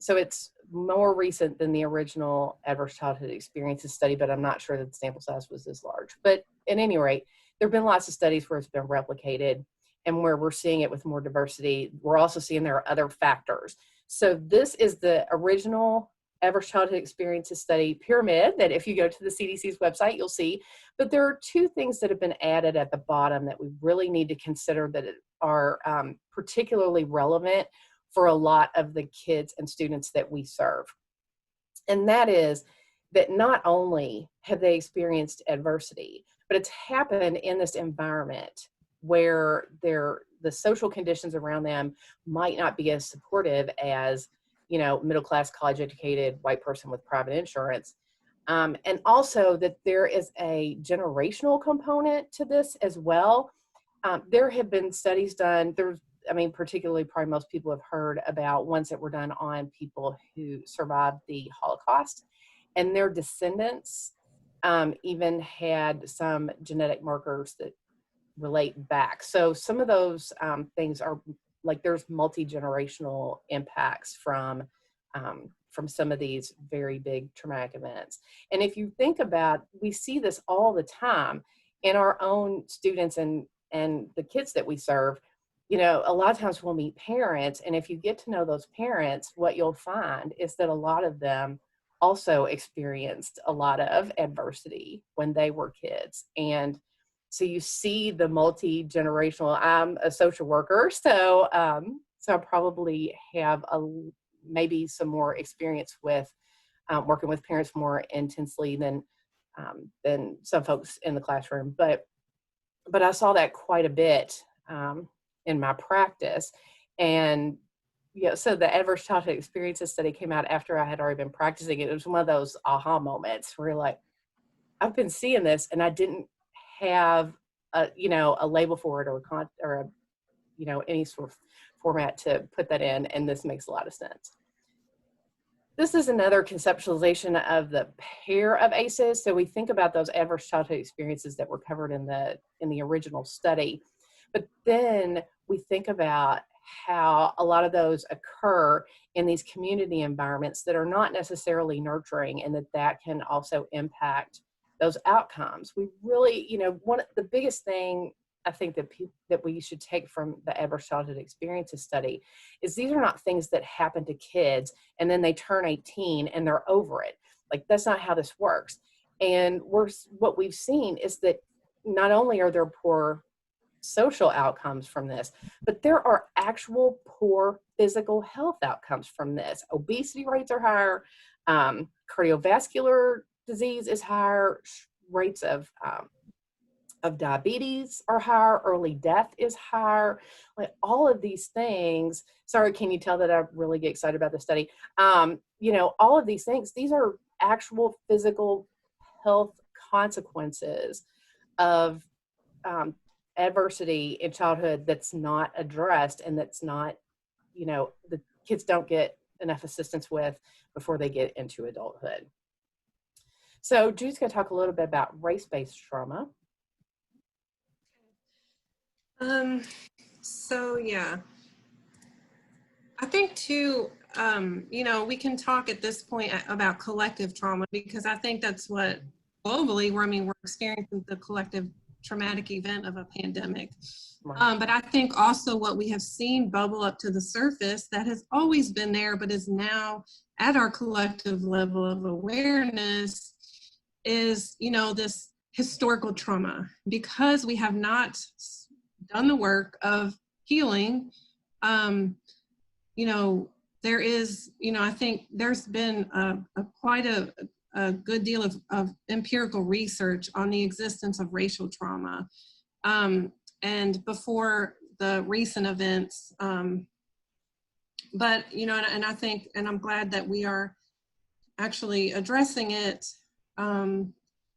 So it's more recent than the original Adverse Childhood Experiences study, but I'm not sure that the sample size was this large. But at any rate, there have been lots of studies where it's been replicated and where we're seeing it with more diversity. We're also seeing there are other factors. So this is the original Adverse Childhood Experiences study pyramid that if you go to the CDC's website, you'll see. But there are two things that have been added at the bottom that we really need to consider that are particularly relevant for a lot of the kids and students that we serve. And that is that not only have they experienced adversity, but it's happened in this environment where the social conditions around them might not be as supportive as, you know, middle-class, college-educated white person with private insurance. And also that there is a generational component to this as well. There have been studies done, particularly probably most people have heard about ones that were done on people who survived the Holocaust, and their descendants even had some genetic markers that relate back. So some of those things are like there's multi-generational impacts from some of these very big traumatic events. And if you think about, we see this all the time in our own students and the kids that we serve. You know, a lot of times we'll meet parents, and if you get to know those parents, what you'll find is that a lot of them also experienced a lot of adversity when they were kids. And so you see the multi-generational. I'm a social worker, so I probably have maybe some more experience with working with parents more intensely than some folks in the classroom. But I saw that quite a bit in my practice. And yeah, so the Adverse Childhood Experiences study came out after I had already been practicing it. It was one of those aha moments where you're like, I've been seeing this and I didn't have a label for it or any sort of format to put that in, and this makes a lot of sense. This is another conceptualization of the pair of ACEs. So we think about those adverse childhood experiences that were covered in the original study, but then we think about how a lot of those occur in these community environments that are not necessarily nurturing, and that can also impact those outcomes. We really, one of the biggest thing I think that we should take from the adverse childhood experiences study is these are not things that happen to kids and then they turn 18 and they're over it. Like, that's not how this works. And what we've seen is that not only are there poor social outcomes from this, but there are actual poor physical health outcomes from this. Obesity rates are higher, cardiovascular disease is higher, rates of diabetes are higher, early death is higher, like all of these things. Sorry, can you tell that I really get excited about the study? All of these things, these are actual physical health consequences of adversity in childhood that's not addressed, and that's not, the kids don't get enough assistance with before they get into adulthood. So Judy's going to talk a little bit about race-based trauma. I think too, we can talk at this point about collective trauma, because I think that's what globally, we're experiencing the collective traumatic event of a pandemic. Right. But I think also what we have seen bubble up to the surface that has always been there, but is now at our collective level of awareness, is, this historical trauma, because we have not done the work of healing. There is, I think there's been quite a good deal of empirical research on the existence of racial trauma. And before the recent events, but, and I think, and I'm glad that we are actually addressing it,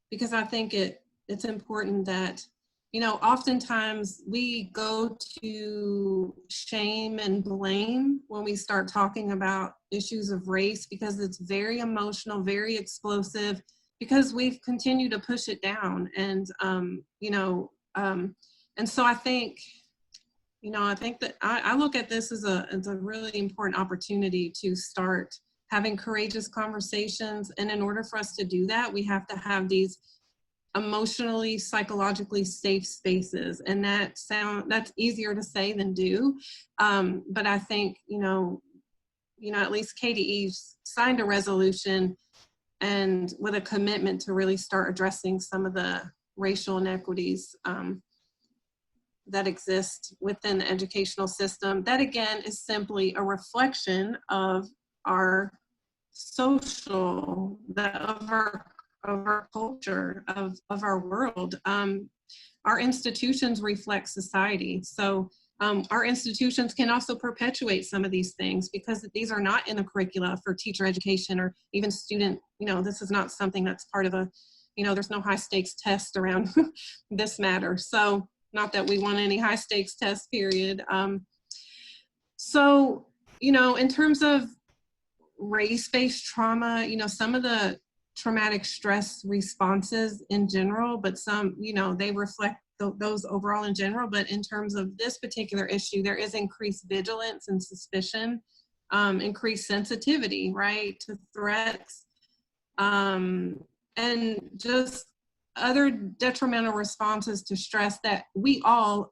because I think it's important that, oftentimes we go to shame and blame when we start talking about issues of race, because it's very emotional, very explosive, because we've continued to push it down. And, and so I think, I think that I look at this as a really important opportunity to start having courageous conversations. And in order for us to do that, we have to have these emotionally, psychologically safe spaces. And that's easier to say than do. But I think, at least KDE signed a resolution and with a commitment to really start addressing some of the racial inequities that exist within the educational system. That again is simply a reflection of our social, of our culture, of our world. Our institutions reflect society. So our institutions can also perpetuate some of these things, because these are not in the curricula for teacher education or even student, this is not something that's part of there's no high stakes test around this matter. So not that we want any high stakes test, period. So, in terms of race-based trauma, some of the traumatic stress responses in general, but some, they reflect those overall in general. But in terms of this particular issue, there is increased vigilance and suspicion, increased sensitivity, right, to threats, and just other detrimental responses to stress that we all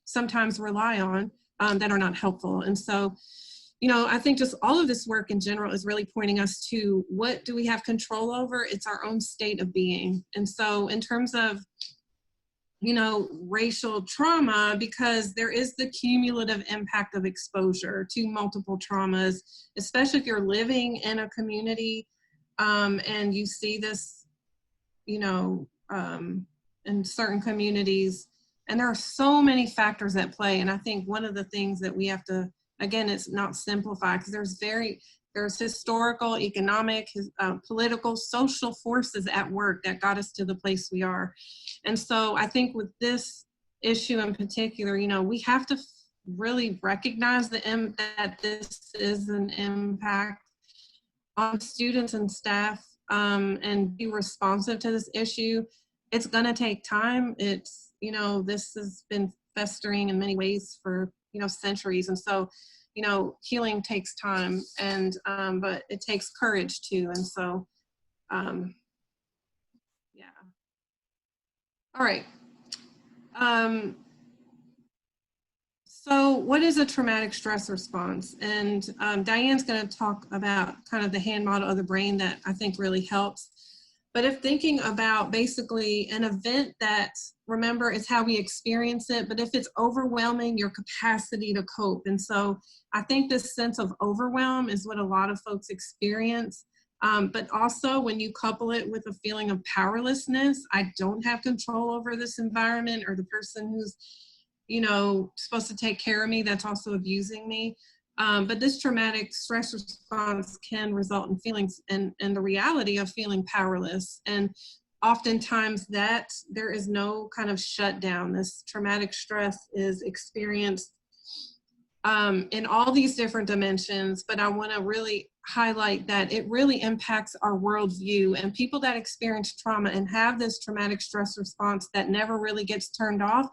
sometimes rely on that are not helpful. And so, I think just all of this work in general is really pointing us to what do we have control over? It's our own state of being. And so in terms of, racial trauma, because there is the cumulative impact of exposure to multiple traumas, especially if you're living in a community and you see this, in certain communities, and there are so many factors at play. And I think one of the things that we have to, again, it's not simplify, because there's historical, economic, political, social forces at work that got us to the place we are. And so I think with this issue in particular, we have to really recognize that this is an impact on students and staff, and be responsive to this issue. It's going to take time. It's, you know, this has been festering in many ways for, you know, centuries. And so, you know, healing takes time, and but it takes courage too. And so, yeah. All right. So what is a traumatic stress response? And Diane's going to talk about kind of the hand model of the brain that I think really helps. But if thinking about basically an event that, remember, is how we experience it, but if it's overwhelming, your capacity to cope. And so I think this sense of overwhelm is what a lot of folks experience. But also when you couple it with a feeling of powerlessness, I don't have control over this environment, or the person who's, you know, supposed to take care of me that's also abusing me. But this traumatic stress response can result in feelings and the reality of feeling powerless. And oftentimes that there is no kind of shutdown. This traumatic stress is experienced in all these different dimensions, but I want to really highlight that it really impacts our worldview. And people that experience trauma and have this traumatic stress response that never really gets turned off,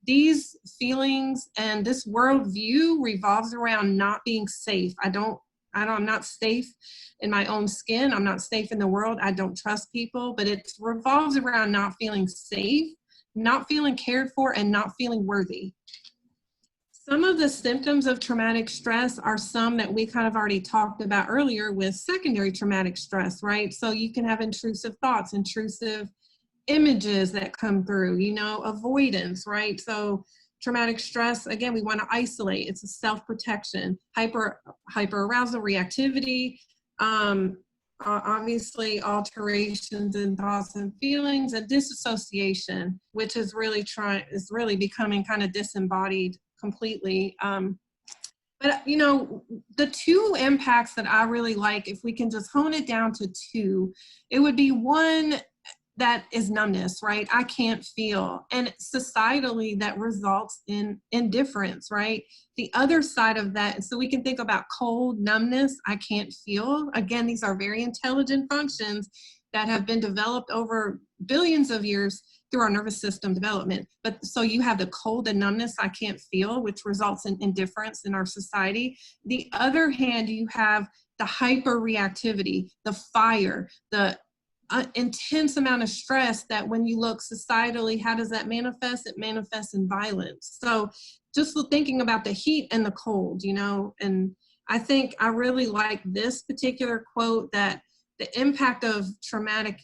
these feelings and this worldview revolves around not being safe. I'm not safe in my own skin. I'm not safe in the world. I don't trust people, but it revolves around not feeling safe, not feeling cared for, and not feeling worthy. Some of the symptoms of traumatic stress are some that we kind of already talked about earlier with secondary traumatic stress, right? So you can have intrusive thoughts, intrusive images that come through, you know, avoidance, right? So traumatic stress, again, we want to isolate. It's a self-protection, hyper arousal reactivity, obviously alterations in thoughts and feelings, and disassociation, which is really becoming kind of disembodied completely. But, you know, the two impacts that I really like, if we can just hone it down to two, it would be one that is numbness, right? I can't feel. And societally, that results in indifference, right? The other side of that, so we can think about cold, numbness, I can't feel. Again, these are very intelligent functions that have been developed over billions of years through our nervous system development. But so you have the cold and numbness, I can't feel, which results in indifference in our society. The other hand, you have the hyperreactivity, the fire, the intense amount of stress that when you look societally, how does that manifest? It manifests in violence. So just thinking about the heat and the cold, you know, and I think I really like this particular quote that the impact of traumatic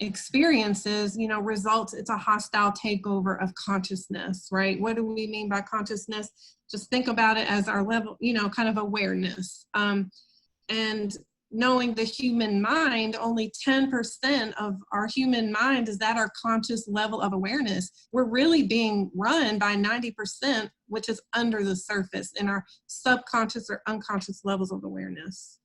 experiences, you know, results, it's a hostile takeover of consciousness, right? What do we mean by consciousness? Just think about it as our level, you know, kind of awareness. And knowing the human mind, only 10% of our human mind is at our conscious level of awareness. We're really being run by 90%, which is under the surface in our subconscious or unconscious levels of awareness.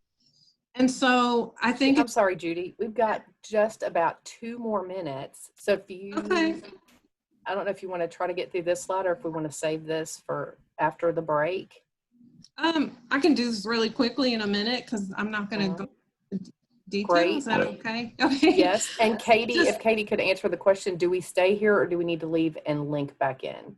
And so I think— I'm sorry, Judi, we've got just about 2 more minutes. So if you, okay. I don't know if you want to try to get through this slide or if we want to save this for after the break. I can do this really quickly in a minute because I'm not going to go into detail. Great. Is that okay? Okay. Yes. And Katie, if Katie could answer the question, do we stay here or do we need to leave and link back in?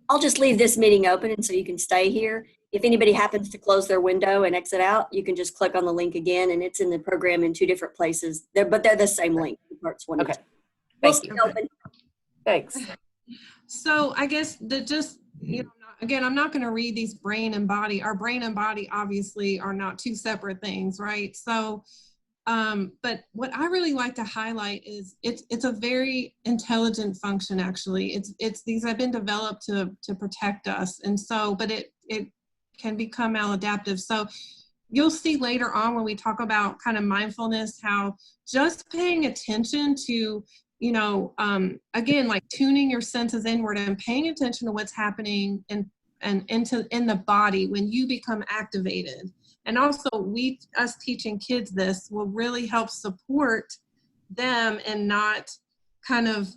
I'll just leave this meeting open and so you can stay here. If anybody happens to close their window and exit out, you can just click on the link again, and it's in the program in 2 different places. But they're the same link. Parts 1 and 2. Okay. We'll Thank stay you. open. Thanks. So I guess you know, again, I'm not going to read these brain and body. Our brain and body obviously are not 2 separate things, right? So, but what I really like to highlight is it's a very intelligent function. Actually, these have been developed to protect us, and so, but it can become maladaptive. So you'll see later on when we talk about kind of mindfulness, how just paying attention to, you know, again, like tuning your senses inward and paying attention to what's happening in the body when you become activated. And also us teaching kids this will really help support them and not kind of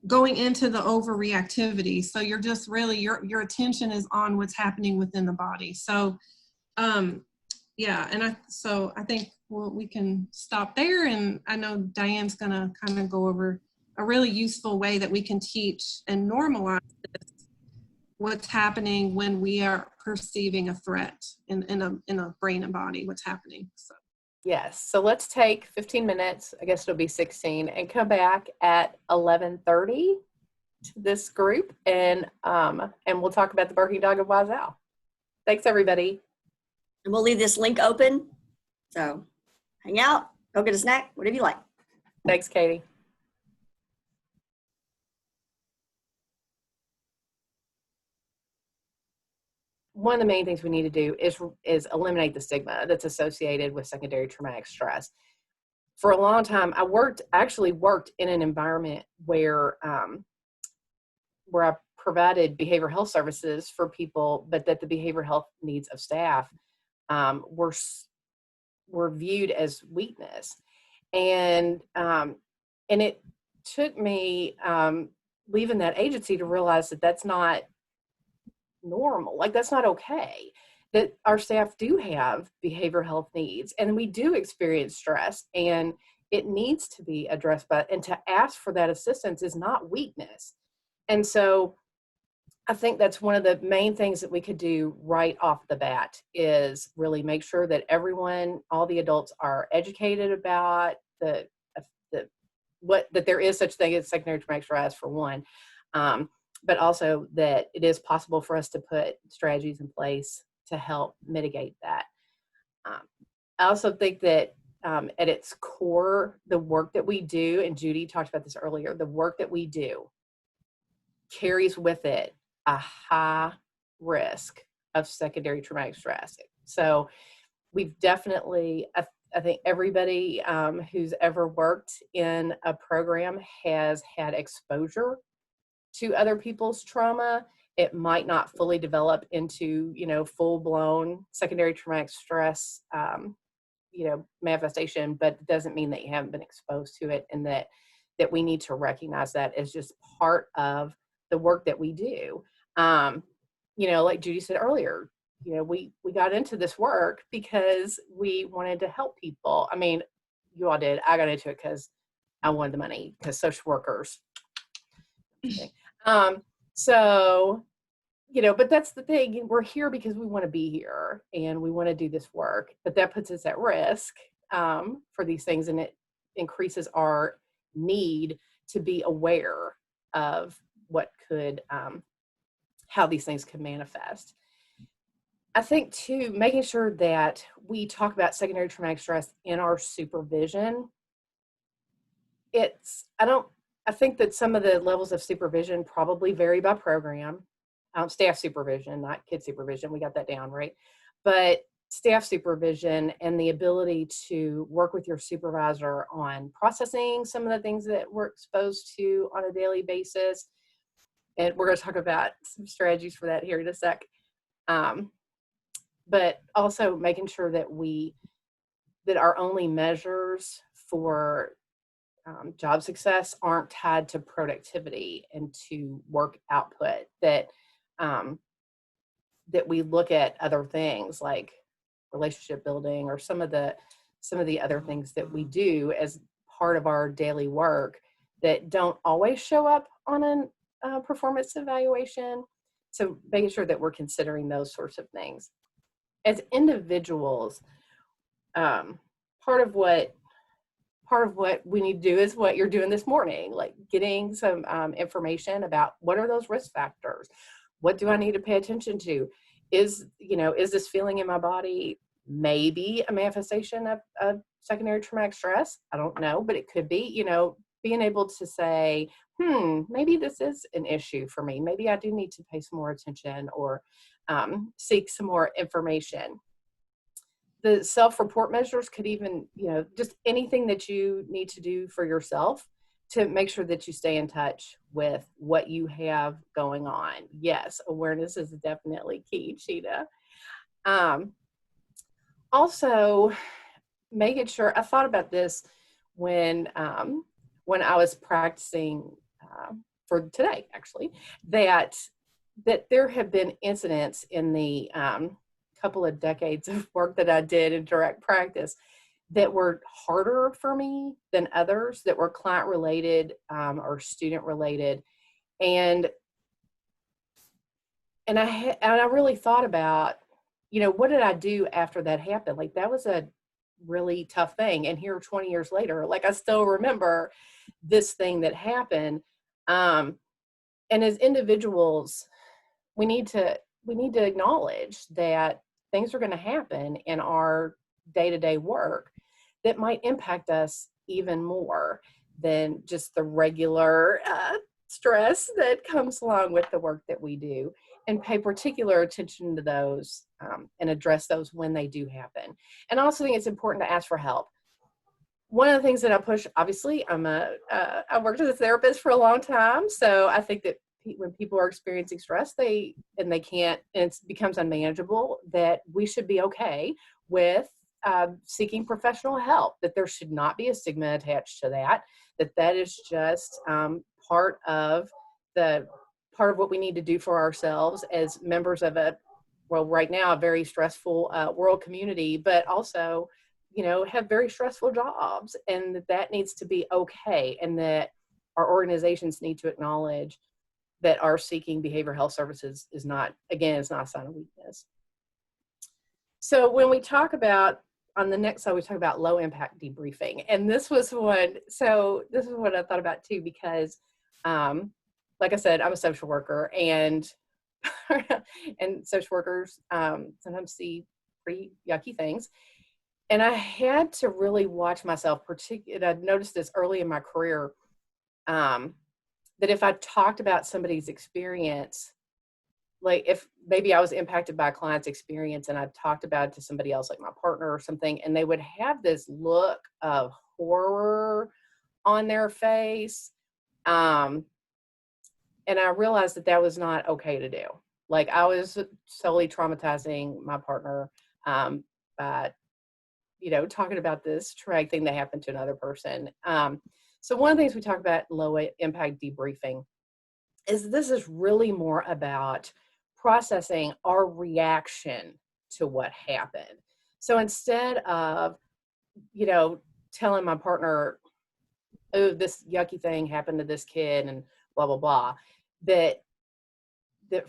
going into the overreactivity. So you're just really, your attention is on what's happening within the body. So, yeah, and I think we can stop there. And I know Diane's gonna kind of go over a really useful way that we can teach and normalize what's happening when we are perceiving a threat in a brain and body, what's happening. So. Yes, so let's take 15 minutes, I guess it'll be 16, and come back at 11:30 to this group, and we'll talk about the barking dog of Wise Owl. Thanks, everybody. And we'll leave this link open. So hang out, go get a snack, whatever you like. Thanks, Katie. One of the main things we need to do is eliminate the stigma that's associated with secondary traumatic stress. For a long time, I actually worked in an environment where I provided behavioral health services for people, but that the behavioral health needs of staff were viewed as weakness, and it took me leaving that agency to realize that that's not normal. Like, that's not okay, that our staff do have behavioral health needs and we do experience stress, and it needs to be addressed, and to ask for that assistance is not weakness. And so I think that's one of the main things that we could do right off the bat, is really make sure that everyone, all the adults, are educated about that there is such thing as secondary traumatic stress, for one, but also that it is possible for us to put strategies in place to help mitigate that. I also think that at its core, the work that we do, and Judi talked about this earlier, the work that we do carries with it a high risk of secondary traumatic stress. So we've definitely, I think everybody who's ever worked in a program has had exposure to other people's trauma. It might not fully develop into, full-blown secondary traumatic stress, manifestation, but it doesn't mean that you haven't been exposed to it, and that we need to recognize that as just part of the work that we do. Like Judi said earlier, we got into this work because we wanted to help people. I mean, you all did. I got into it because I wanted the money, because social workers. But that's the thing. We're here because we want to be here and we want to do this work, but that puts us at risk for these things, and it increases our need to be aware of what could, how these things could manifest. I think too, making sure that we talk about secondary traumatic stress in our supervision. I think that some of the levels of supervision probably vary by program. Staff supervision, not kid supervision, we got that down, right? But staff supervision and the ability to work with your supervisor on processing some of the things that we're exposed to on a daily basis. And we're going to talk about some strategies for that here in a sec. But also making sure that our only measures for job success aren't tied to productivity and to work output, that we look at other things like relationship building or some of the other things that we do as part of our daily work that don't always show up on a performance evaluation. So making sure that we're considering those sorts of things. As individuals, part of what we need to do is what you're doing this morning, like getting some information about what are those risk factors? What do I need to pay attention to? Is this feeling in my body maybe a manifestation of secondary traumatic stress? I don't know, but it could be, being able to say, maybe this is an issue for me. Maybe I do need to pay some more attention or seek some more information. The self-report measures could even, just anything that you need to do for yourself to make sure that you stay in touch with what you have going on. Yes, awareness is definitely key, Cheetah. Also, making sure, I thought about this when I was practicing for today, actually, that there have been incidents in the couple of decades of work that I did in direct practice that were harder for me than others, that were client related or student related. And I really thought about, what did I do after that happened? Like, that was a really tough thing. And here 20 years later, like, I still remember this thing that happened. And as individuals, we need to acknowledge that things are going to happen in our day-to-day work that might impact us even more than just the regular stress that comes along with the work that we do, and pay particular attention to those and address those when they do happen. And I also think it's important to ask for help. One of the things that I push, obviously, I worked as a therapist for a long time, so I think that when people are experiencing stress, they can't, and it becomes unmanageable, that we should be okay with seeking professional help, that there should not be a stigma attached to that, that is just part of what we need to do for ourselves as members of right now, a very stressful world community, but also, have very stressful jobs, and that needs to be okay, and that our organizations need to acknowledge that our seeking behavioral health services is not a sign of weakness. So when we talk about, on the next slide, we talk about low impact debriefing. And this is what I thought about too, because like I said, I'm a social worker, and social workers sometimes see pretty yucky things. And I had to really watch myself, particularly, I noticed this early in my career, that if I talked about somebody's experience, like if maybe I was impacted by a client's experience and I talked about it to somebody else, like my partner or something, and they would have this look of horror on their face. And I realized that was not okay to do. Like, I was solely traumatizing my partner by, talking about this traumatic thing that happened to another person. So one of the things we talk about in low impact debriefing is this is really more about processing our reaction to what happened. So instead of, telling my partner, oh, this yucky thing happened to this kid and blah, blah, blah, that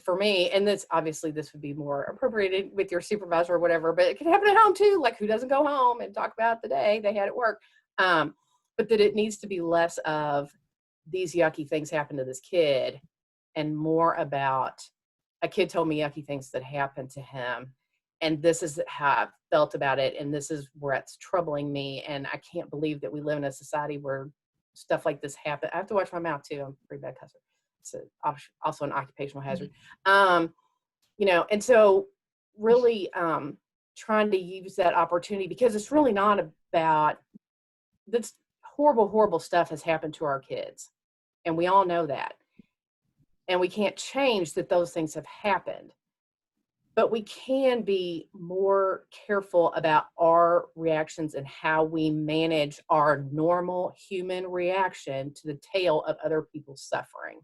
for me, and this obviously this would be more appropriated with your supervisor or whatever, but it can happen at home too. Like, who doesn't go home and talk about the day they had at work? But that it needs to be less of these yucky things happened to this kid and more about a kid told me yucky things that happened to him, and this is how I felt about it, and this is where it's troubling me, and I can't believe that we live in a society where stuff like this happen. I have to watch my mouth too. I'm a pretty bad cusser. It's also an occupational hazard. And so really trying to use that opportunity, because it's really not about this horrible stuff has happened to our kids, and we all know that, and we can't change that those things have happened, but we can be more careful about our reactions and how we manage our normal human reaction to the tale of other people's suffering.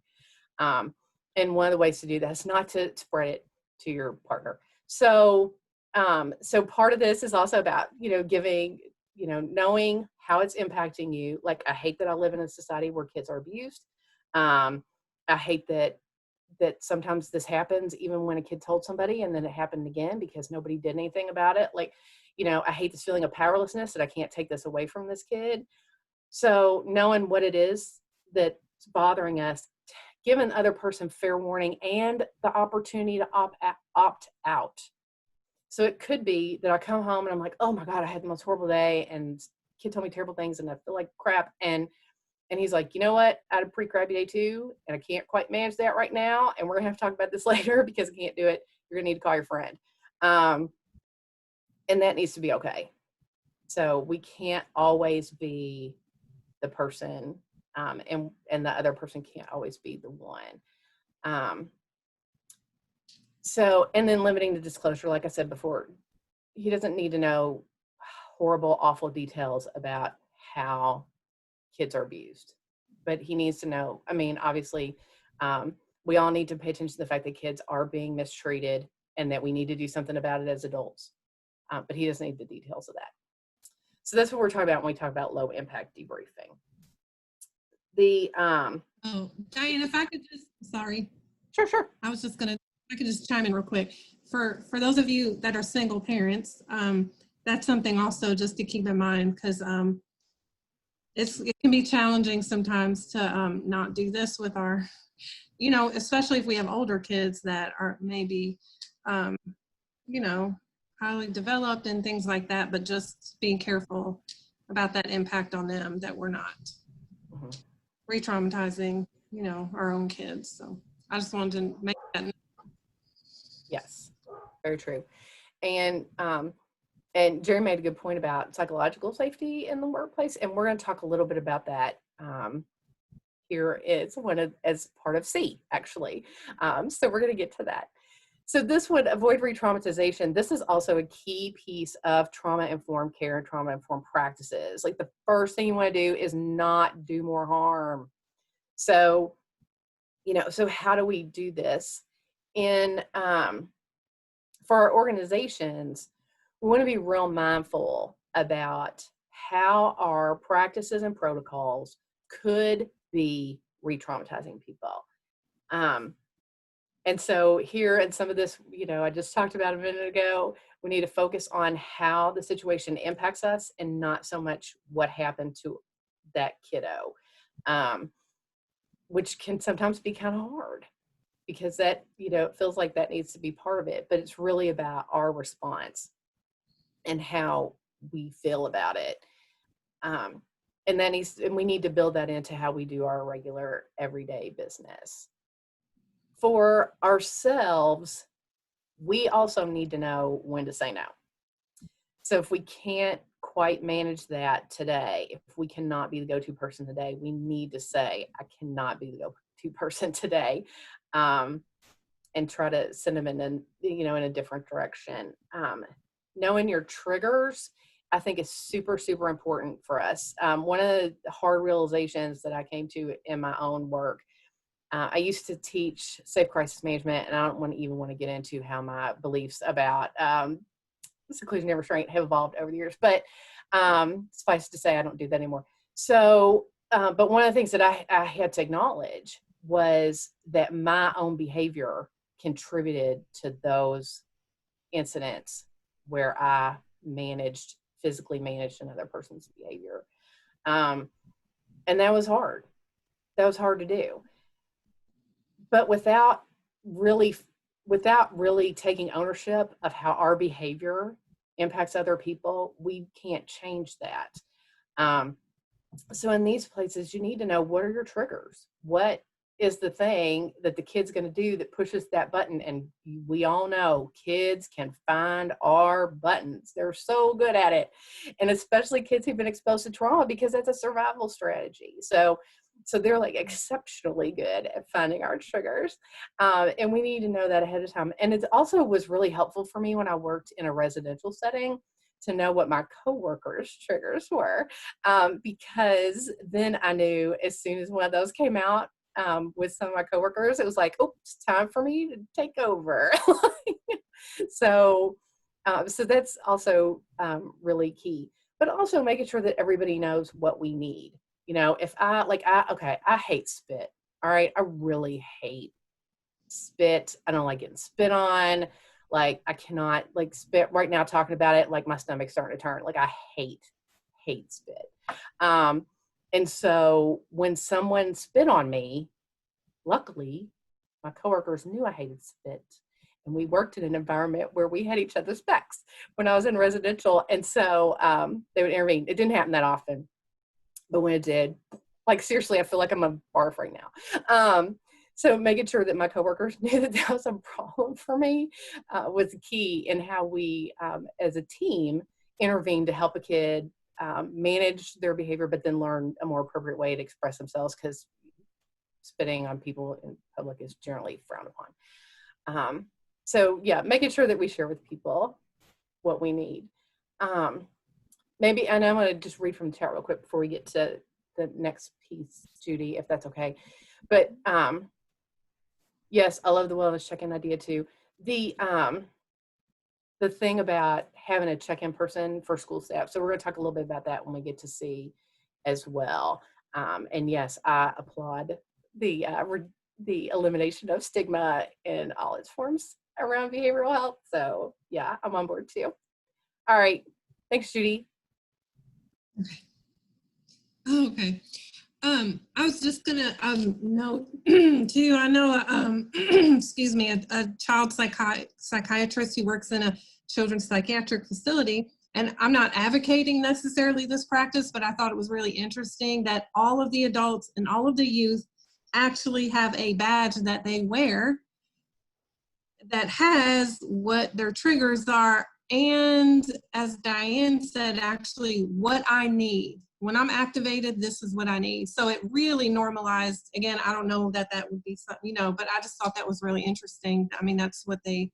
And one of the ways to do that is not to spread it to your partner. So part of this is also about, giving, knowing how it's impacting you. Like, I hate that I live in a society where kids are abused. I hate that sometimes this happens even when a kid told somebody and then it happened again because nobody did anything about it. Like, I hate this feeling of powerlessness that I can't take this away from this kid. So knowing what it is that's bothering us, giving the other person fair warning and the opportunity to opt out. So it could be that I come home and I'm like, oh my God, I had the most horrible day and kid told me terrible things and I feel like crap. And he's like, you know what? I had a pretty crappy day too, and I can't quite manage that right now. And we're gonna have to talk about this later because I can't do it. You're gonna need to call your friend. And that needs to be okay. So we can't always be the person, and the other person can't always be the one. So, and then limiting the disclosure, like I said before, he doesn't need to know horrible, awful details about how kids are abused. but he needs to know. I mean, obviously, we all need to pay attention to the fact that kids are being mistreated and that we need to do something about it as adults. But he doesn't need the details of that. So that's what we're talking about when we talk about low impact debriefing. Oh, Diane, if I could just, sorry. Sure. I was just gonna, I could just chime in real quick. For those of you that are single parents, that's something also just to keep in mind, because it can be challenging sometimes to not do this with our, especially if we have older kids that are maybe, highly developed and things like that, but just being careful about that impact on them, that we're not re-traumatizing, our own kids. So I just wanted to make that. Yes, very true. And Jerry made a good point about psychological safety in the workplace, and we're going to talk a little bit about that here is as part of C, actually. So we're going to get to that. So this would avoid re-traumatization. This is also a key piece of trauma-informed care and trauma-informed practices. Like, the first thing you want to do is not do more harm. So, so how do we do this? For our organizations, we want to be real mindful about how our practices and protocols could be re-traumatizing people. And so here, and some of this, I just talked about a minute ago, we need to focus on how the situation impacts us and not so much what happened to that kiddo, which can sometimes be kind of hard, because that, it feels like that needs to be part of it, but it's really about our response and how we feel about it. And we need to build that into how we do our regular everyday business. For ourselves, we also need to know when to say no. So if we can't quite manage that today, if we cannot be the go-to person today, we need to say, I cannot be the go-to person today, and try to send them in a different direction. Knowing your triggers, I think, is super, super important for us. One of the hard realizations that I came to in my own work, I used to teach safe crisis management, and I don't even want to get into how my beliefs about seclusion and restraint have evolved over the years, but suffice to say, I don't do that anymore. So, but one of the things that I had to acknowledge was that my own behavior contributed to those incidents where I physically managed another person's behavior. And that was hard. That was hard to do. But without really taking ownership of how our behavior impacts other people, we can't change that. So in these places, you need to know, what are your triggers? What is the thing that the kid's going to do that pushes that button? And we all know kids can find our buttons. They're so good at it. And especially kids who've been exposed to trauma, because that's a survival strategy. So they're like exceptionally good at finding our triggers. And we need to know that ahead of time. And it also was really helpful for me when I worked in a residential setting to know what my coworkers' triggers were, because then I knew as soon as one of those came out with some of my coworkers, it was like, oh, it's time for me to take over. So that's also really key. But also making sure that everybody knows what we need. If I hate spit. All right. I really hate spit. I don't like getting spit on. Like, I cannot spit right now talking about it. Like, my stomach's starting to turn. Like, I hate spit. And so when someone spit on me, luckily my coworkers knew I hated spit. And we worked in an environment where we had each other's backs when I was in residential. And so they would intervene. It didn't happen that often. But when it did, seriously, I feel like I'm a barf right now. So making sure that my coworkers knew that was a problem for me was key in how we, as a team, intervene to help a kid manage their behavior, but then learn a more appropriate way to express themselves, because spitting on people in public is generally frowned upon. So yeah, making sure that we share with people what we need. Maybe, and I'm going to just read from the chat real quick before we get to the next piece, Judi, if that's okay. But yes, I love the wellness check-in idea too. The thing about having a check-in person for school staff. So we're going to talk a little bit about that when we get to C as well. And yes, I applaud the elimination of stigma in all its forms around behavioral health. So yeah, I'm on board too. All right. Thanks, Judi. Okay. I was just gonna note too. I know, excuse me, a child psychiatrist who works in a children's psychiatric facility, and I'm not advocating necessarily this practice, but I thought it was really interesting that all of the adults and all of the youth actually have a badge that they wear that has what their triggers are, and as Diane said, actually what I need. When I'm activated, this is what I need. So it really normalized. Again, I don't know that that would be something, you know, but I just thought that was really interesting. I mean, that's what they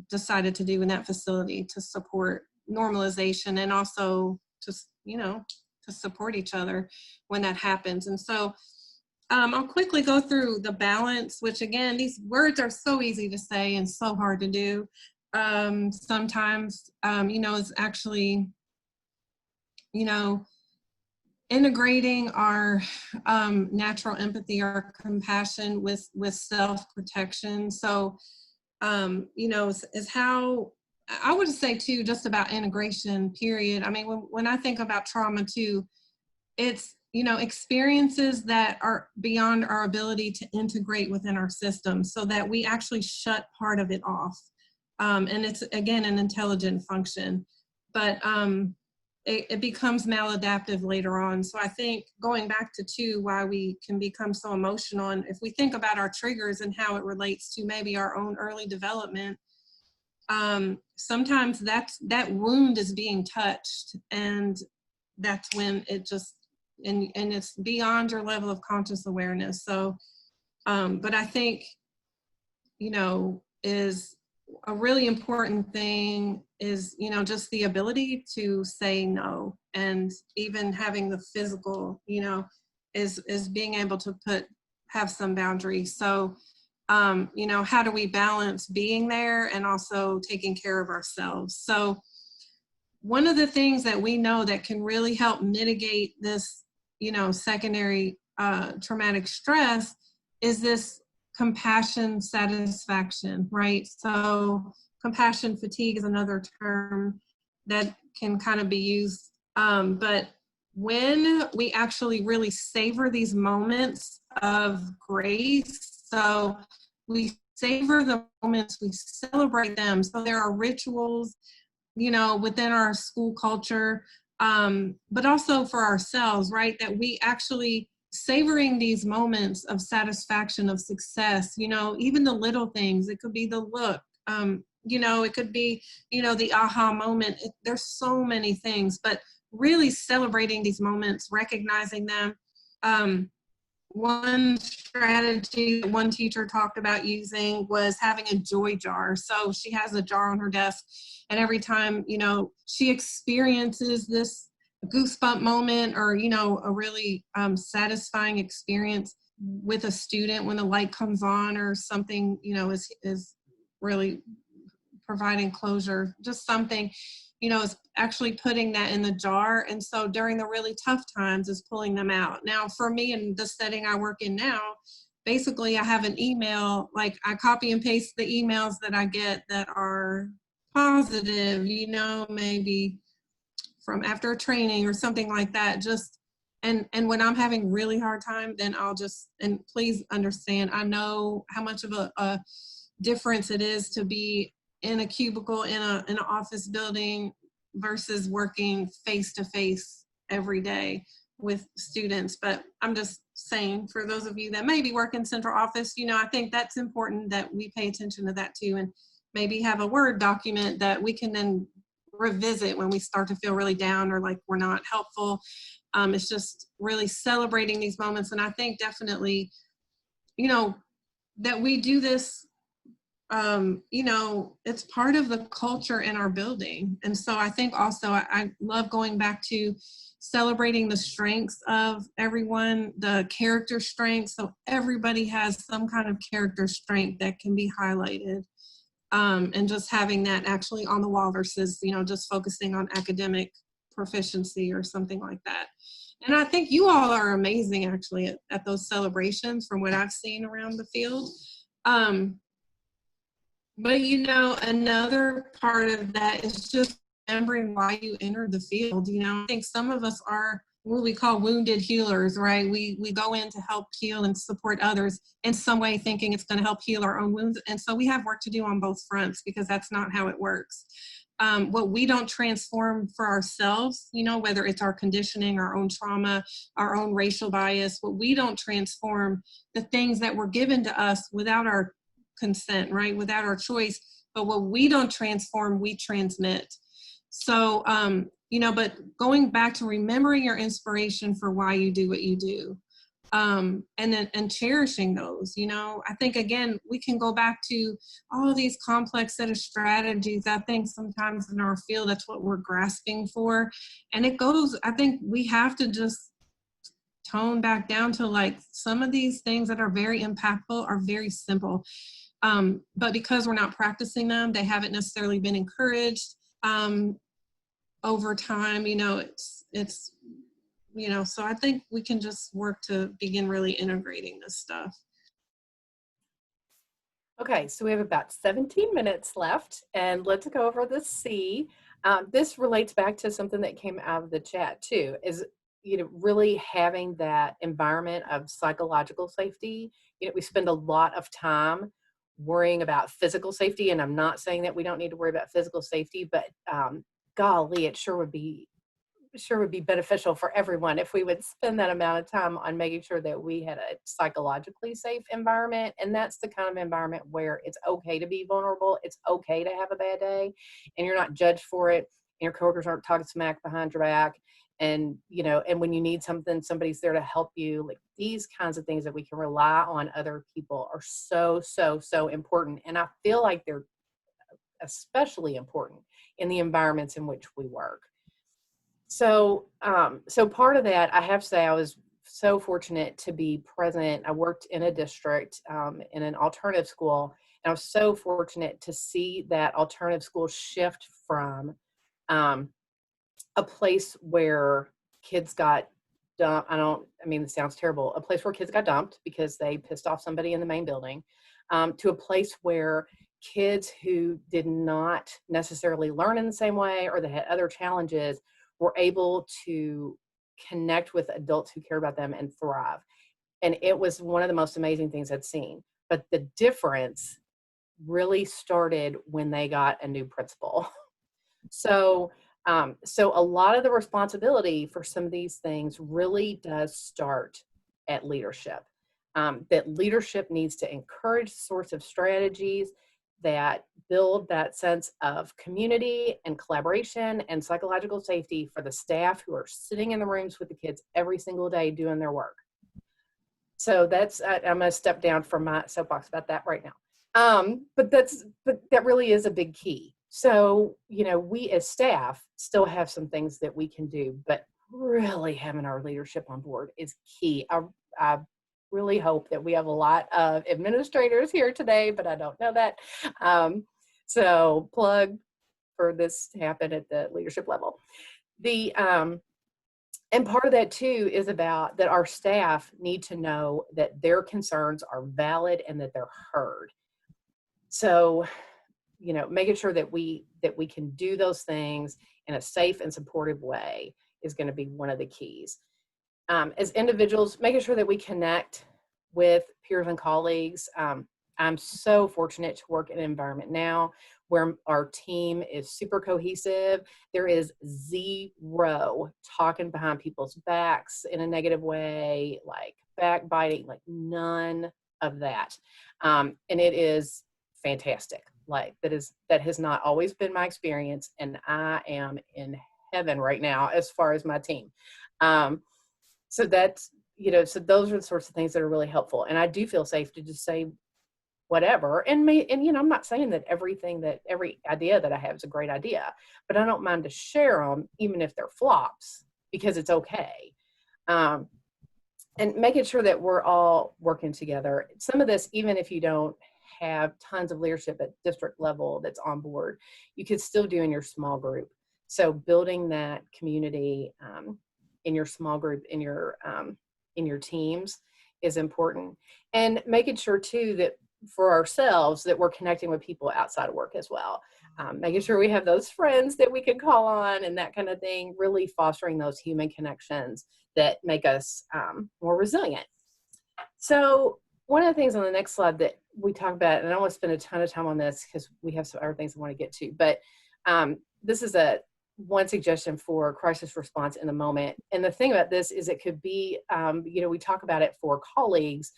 decided to do in that facility to support normalization and also to, you know, to support each other when that happens. And so I'll quickly go through the balance, which again, these words are so easy to say and so hard to do. Sometimes, you know, it's actually, you know, integrating our natural empathy or compassion with self-protection. So, you know, is how I would say too, just about integration, period. I mean, when I think about trauma too, it's, you know, experiences that are beyond our ability to integrate within our system so that we actually shut part of it off. And it's, again, an intelligent function. But it becomes maladaptive later on. So I think going back to two, why we can become so emotional, and if we think about our triggers and how it relates to maybe our own early development, sometimes that wound is being touched, and that's when it just, and it's beyond your level of conscious awareness. So, but I think, you know, is a really important thing is, you know, just the ability to say no, and even having the physical, you know, is being able to have some boundaries. So, you know, how do we balance being there and also taking care of ourselves? So one of the things that we know that can really help mitigate this, you know, secondary traumatic stress is this compassion satisfaction, right? So compassion fatigue is another term that can kind of be used. But when we actually really savor these moments of grace, so we savor the moments, we celebrate them. So there are rituals, you know, within our school culture, but also for ourselves, right? That we actually savoring these moments of satisfaction, of success, you know, even the little things. It could be the look, you know, it could be, you know, the aha moment. There's so many things, but really celebrating these moments, recognizing them. One strategy that one teacher talked about using was having a joy jar. So she has a jar on her desk, and every time, you know, she experiences this goosebump moment or, you know, a really satisfying experience with a student when the light comes on or something, you know, is really providing closure, just something, you know, is actually putting that in the jar. And so during the really tough times is pulling them out. Now for me in the setting I work in now, basically I have an email, like I copy and paste the emails that I get that are positive, you know, maybe from after a training or something like that. Just, and when I'm having really hard time, then I'll just, and please understand, I know how much of a difference it is to be in a cubicle in an office building versus working face-to-face every day with students. But I'm just saying, for those of you that maybe work in central office, you know, I think that's important that we pay attention to that too, and maybe have a Word document that we can then revisit when we start to feel really down or like we're not helpful. It's just really celebrating these moments. And I think definitely, you know, that we do this you know, it's part of the culture in our building. And so I think also I love going back to celebrating the strengths of everyone, the character strengths. So everybody has some kind of character strength that can be highlighted. And just having that actually on the wall versus, you know, just focusing on academic proficiency or something like that. And I think you all are amazing actually at those celebrations from what I've seen around the field. But you know, another part of that is just remembering why you entered the field. You know, I think some of us are what we call wounded healers, right? We go in to help heal and support others in some way, thinking it's going to help heal our own wounds. And so we have work to do on both fronts because that's not how it works. What we don't transform for ourselves, you know, whether it's our conditioning, our own trauma, our own racial bias, what we don't transform, the things that were given to us without our consent, right? Without our choice, but what we don't transform, we transmit. So, you know, but going back to remembering your inspiration for why you do what you do, and cherishing those, you know, I think again, we can go back to all these complex set of strategies. I think sometimes in our field, that's what we're grasping for. And it goes, I think we have to just tone back down to like some of these things that are very impactful are very simple. But because we're not practicing them, they haven't necessarily been encouraged over time. You know, it's you know, so I think we can just work to begin really integrating this stuff. Okay, so we have about 17 minutes left, and let's go over the C. This relates back to something that came out of the chat too, is, you know, really having that environment of psychological safety. You know, we spend a lot of time worrying about physical safety, and I'm not saying that we don't need to worry about physical safety, but golly, it sure would be beneficial for everyone if we would spend that amount of time on making sure that we had a psychologically safe environment. And that's the kind of environment where it's okay to be vulnerable. It's okay to have a bad day, and you're not judged for it. And your coworkers aren't talking smack behind your back. And, you know, and when you need something, somebody's there to help you. Like, these kinds of things that we can rely on other people are so, so, so important. And I feel like they're especially important in the environments in which we work. So, so part of that, I have to say, I was so fortunate to be present. I worked in a district, in an alternative school, and I was so fortunate to see that alternative school shift from a place where kids got dumped. I mean, it sounds terrible. A place where kids got dumped because they pissed off somebody in the main building, to a place where kids who did not necessarily learn in the same way, or they had other challenges, were able to connect with adults who care about them and thrive. And it was one of the most amazing things I'd seen. But the difference really started when they got a new principal. So a lot of the responsibility for some of these things really does start at leadership. That leadership needs to encourage sorts of strategies that build that sense of community and collaboration and psychological safety for the staff who are sitting in the rooms with the kids every single day doing their work. So that's, I'm going to step down from my soapbox about that right now. But that really is a big key. So, you know, we as staff still have some things that we can do, but really having our leadership on board is key. I really hope that we have a lot of administrators here today, but I don't know that. So plug for this to happen at the leadership level. And part of that too is about that our staff need to know that their concerns are valid and that they're heard. So, you know, making sure that we can do those things in a safe and supportive way is going to be one of the keys. As individuals, making sure that we connect with peers and colleagues. I'm so fortunate to work in an environment now where our team is super cohesive. There is zero talking behind people's backs in a negative way, like backbiting, like none of that. And it is fantastic. Like that has not always been my experience, and I am in heaven right now as far as my team. So that's, you know, so those are the sorts of things that are really helpful. And I do feel safe to just say whatever. And I'm not saying that every idea that I have is a great idea, but I don't mind to share them, even if they're flops, because it's okay. And making sure that we're all working together. Some of this, even if you don't have tons of leadership at district level that's on board, you could still do in your small group. So building that community in your small group, in your teams is important. And making sure too that for ourselves that we're connecting with people outside of work as well. Making sure we have those friends that we can call on and that kind of thing, really fostering those human connections that make us more resilient. So one of the things on the next slide that we talk about, and I don't want to spend a ton of time on this because we have some other things I want to get to, but this is one suggestion for crisis response in the moment. And the thing about this is it could be, we talk about it for colleagues,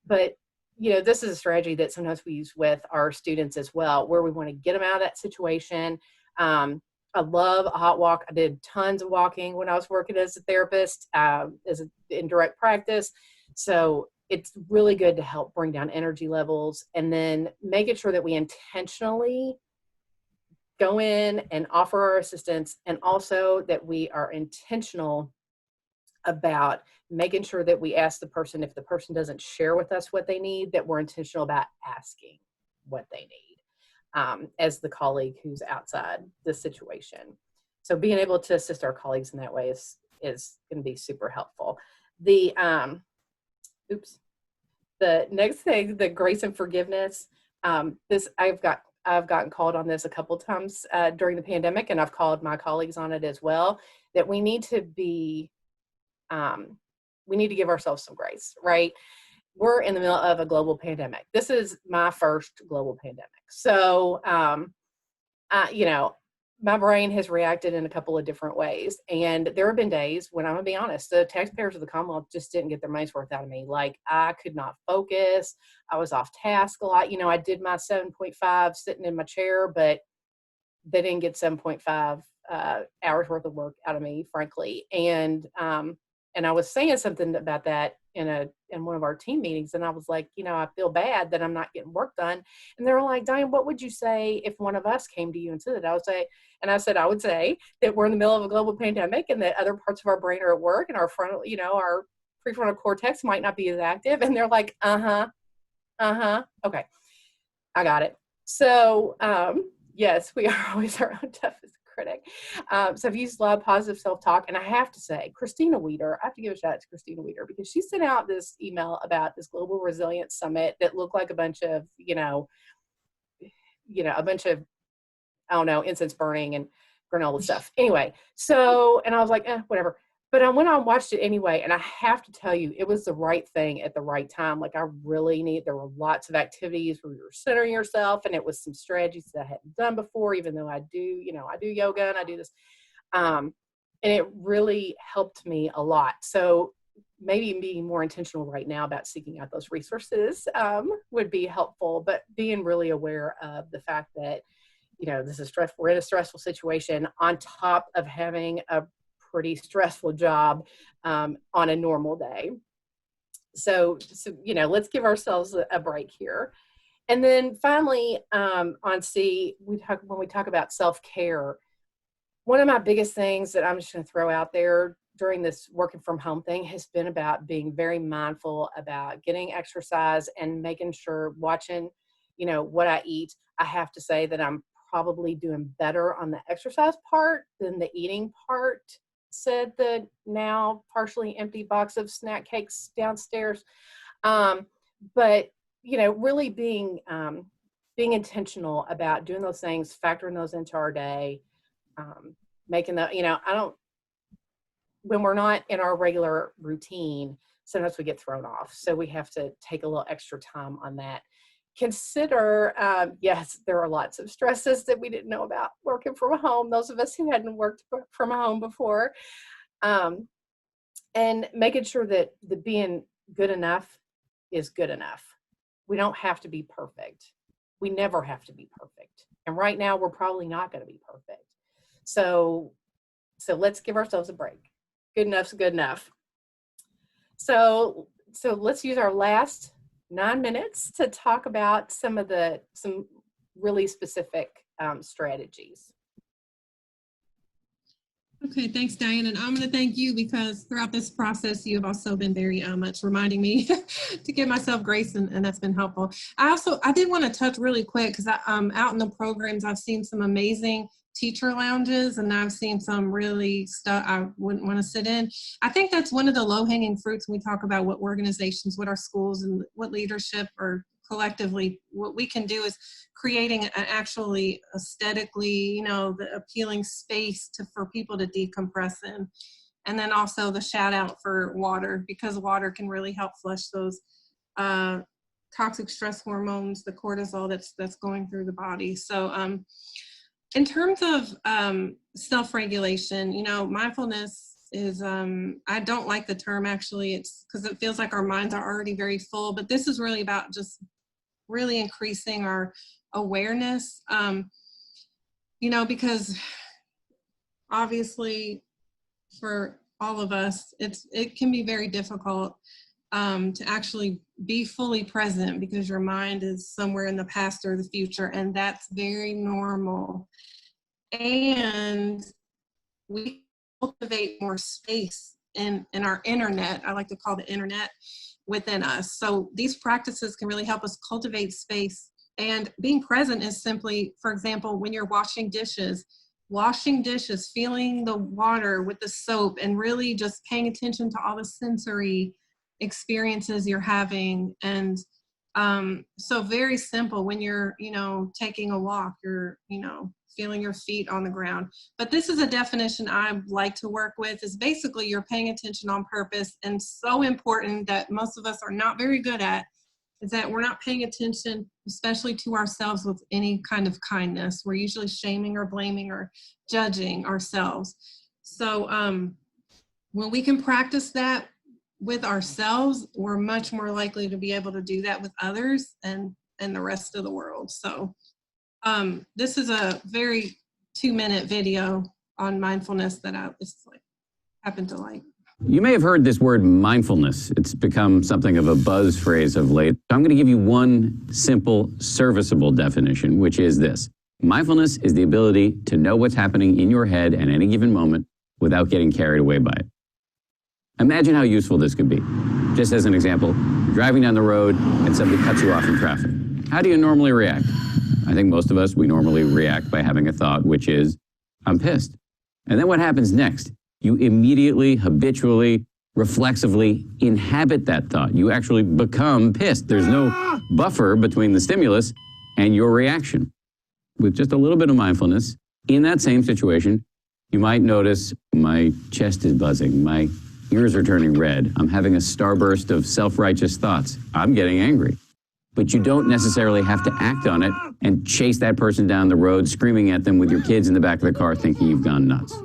but this is a strategy that sometimes we use with our students as well, where we want to get them out of that situation. I love a hot walk. I did tons of walking when I was working as a therapist, in direct practice. So it's really good to help bring down energy levels, and then making sure that we intentionally go in and offer our assistance, and also that we are intentional about making sure that we ask the person, if the person doesn't share with us what they need, that we're intentional about asking what they need as the colleague who's outside the situation. So being able to assist our colleagues in that way is going to be super helpful. The next thing, the grace and forgiveness. I've gotten called on this a couple times during the pandemic, and I've called my colleagues on it as well, that we need to give ourselves some grace, right? We're in the middle of a global pandemic. This is my first global pandemic. So, my brain has reacted in a couple of different ways. And there have been days when, I'm gonna be honest, the taxpayers of the Commonwealth just didn't get their money's worth out of me. Like, I could not focus. I was off task a lot. I did my 7.5 sitting in my chair, but they didn't get 7.5 hours worth of work out of me, frankly. And I was saying something about that in one of our team meetings, and I was like, I feel bad that I'm not getting work done. And they were like, Diane, what would you say if one of us came to you and said that? I would say that we're in the middle of a global pandemic, and that other parts of our brain are at work, and our frontal, our prefrontal cortex might not be as active. And they're like, okay, I got it. So yes, we are always our own toughest critic. So I've used a lot of positive self-talk, and I have to say, Christina Weeder, I have to give a shout out to Christina Weeder, because she sent out this email about this Global Resilience Summit that looked like a bunch of, I don't know, incense burning and granola stuff. Anyway, and I was like, whatever. But I went on and watched it anyway, and I have to tell you, it was the right thing at the right time. Like, there were lots of activities where you were centering yourself, and it was some strategies that I hadn't done before, even though I do yoga and I do this. And it really helped me a lot. So maybe being more intentional right now about seeking out those resources would be helpful, but being really aware of the fact that, this is stressful. We're in a stressful situation on top of having a pretty stressful job on a normal day. So let's give ourselves a break here. And then finally, on C, when we talk about self-care, one of my biggest things that I'm just going to throw out there during this working from home thing has been about being very mindful about getting exercise and making sure, watching, what I eat. I have to say that I'm probably doing better on the exercise part than the eating part, said the now partially empty box of snack cakes downstairs. But really being intentional about doing those things, factoring those into our day, making that, when we're not in our regular routine, sometimes we get thrown off. So we have to take a little extra time on that. Consider, yes, there are lots of stresses that we didn't know about working from home, those of us who hadn't worked from home before, and making sure that the being good enough is good enough. We don't have to be perfect. We never have to be perfect. And right now, we're probably not going to be perfect. So let's give ourselves a break. Good enough's good enough. So let's use our last 9 minutes to talk about some really specific strategies. Okay, thanks, Diane. And I'm going to thank you because throughout this process, you have also been very much reminding me to give myself grace, and that's been helpful. I did want to touch really quick because out in the programs, I've seen some amazing teacher lounges, and I've seen some really stuff I wouldn't want to sit in. I think that's one of the low-hanging fruits when we talk about what organizations, what our schools, and what leadership or collectively, what we can do is creating an actually aesthetically, the appealing space for people to decompress in. And then also the shout out for water, because water can really help flush those toxic stress hormones, the cortisol that's going through the body. So in terms of self-regulation, mindfulness is, I don't like the term actually, it's because it feels like our minds are already very full, but this is really about just really increasing our awareness, because obviously for all of us, it can be very difficult to actually be fully present because your mind is somewhere in the past or the future, and that's very normal. And we cultivate more space in our internet. I like to call the internet within us. So these practices can really help us cultivate space. And being present is simply, for example, when you're washing dishes, feeling the water with the soap, and really just paying attention to all the sensory experiences you're having. And so very simple when you're, taking a walk, you're, feeling your feet on the ground. But this is a definition I like to work with, is basically you're paying attention on purpose, and so important that most of us are not very good at, is that we're not paying attention, especially to ourselves, with any kind of kindness. We're usually shaming or blaming or judging ourselves. So when we can practice that with ourselves, we're much more likely to be able to do that with others and the rest of the world. So this is a very 2-minute video on mindfulness that I happen to like. You may have heard this word mindfulness. It's become something of a buzz phrase of late. I'm going to give you one simple, serviceable definition, which is this. Mindfulness is the ability to know what's happening in your head at any given moment without getting carried away by it. Imagine how useful this could be. Just as an example, you're driving down the road and somebody cuts you off in traffic. How do you normally react? I think most of us, we normally react by having a thought, which is, I'm pissed. And then what happens next? You immediately, habitually, reflexively inhabit that thought. You actually become pissed. There's no buffer between the stimulus and your reaction. With just a little bit of mindfulness, in that same situation, you might notice my chest is buzzing, my ears are turning red, I'm having a starburst of self-righteous thoughts, I'm getting angry. But you don't necessarily have to act on it and chase that person down the road, screaming at them with your kids in the back of the car thinking you've gone nuts.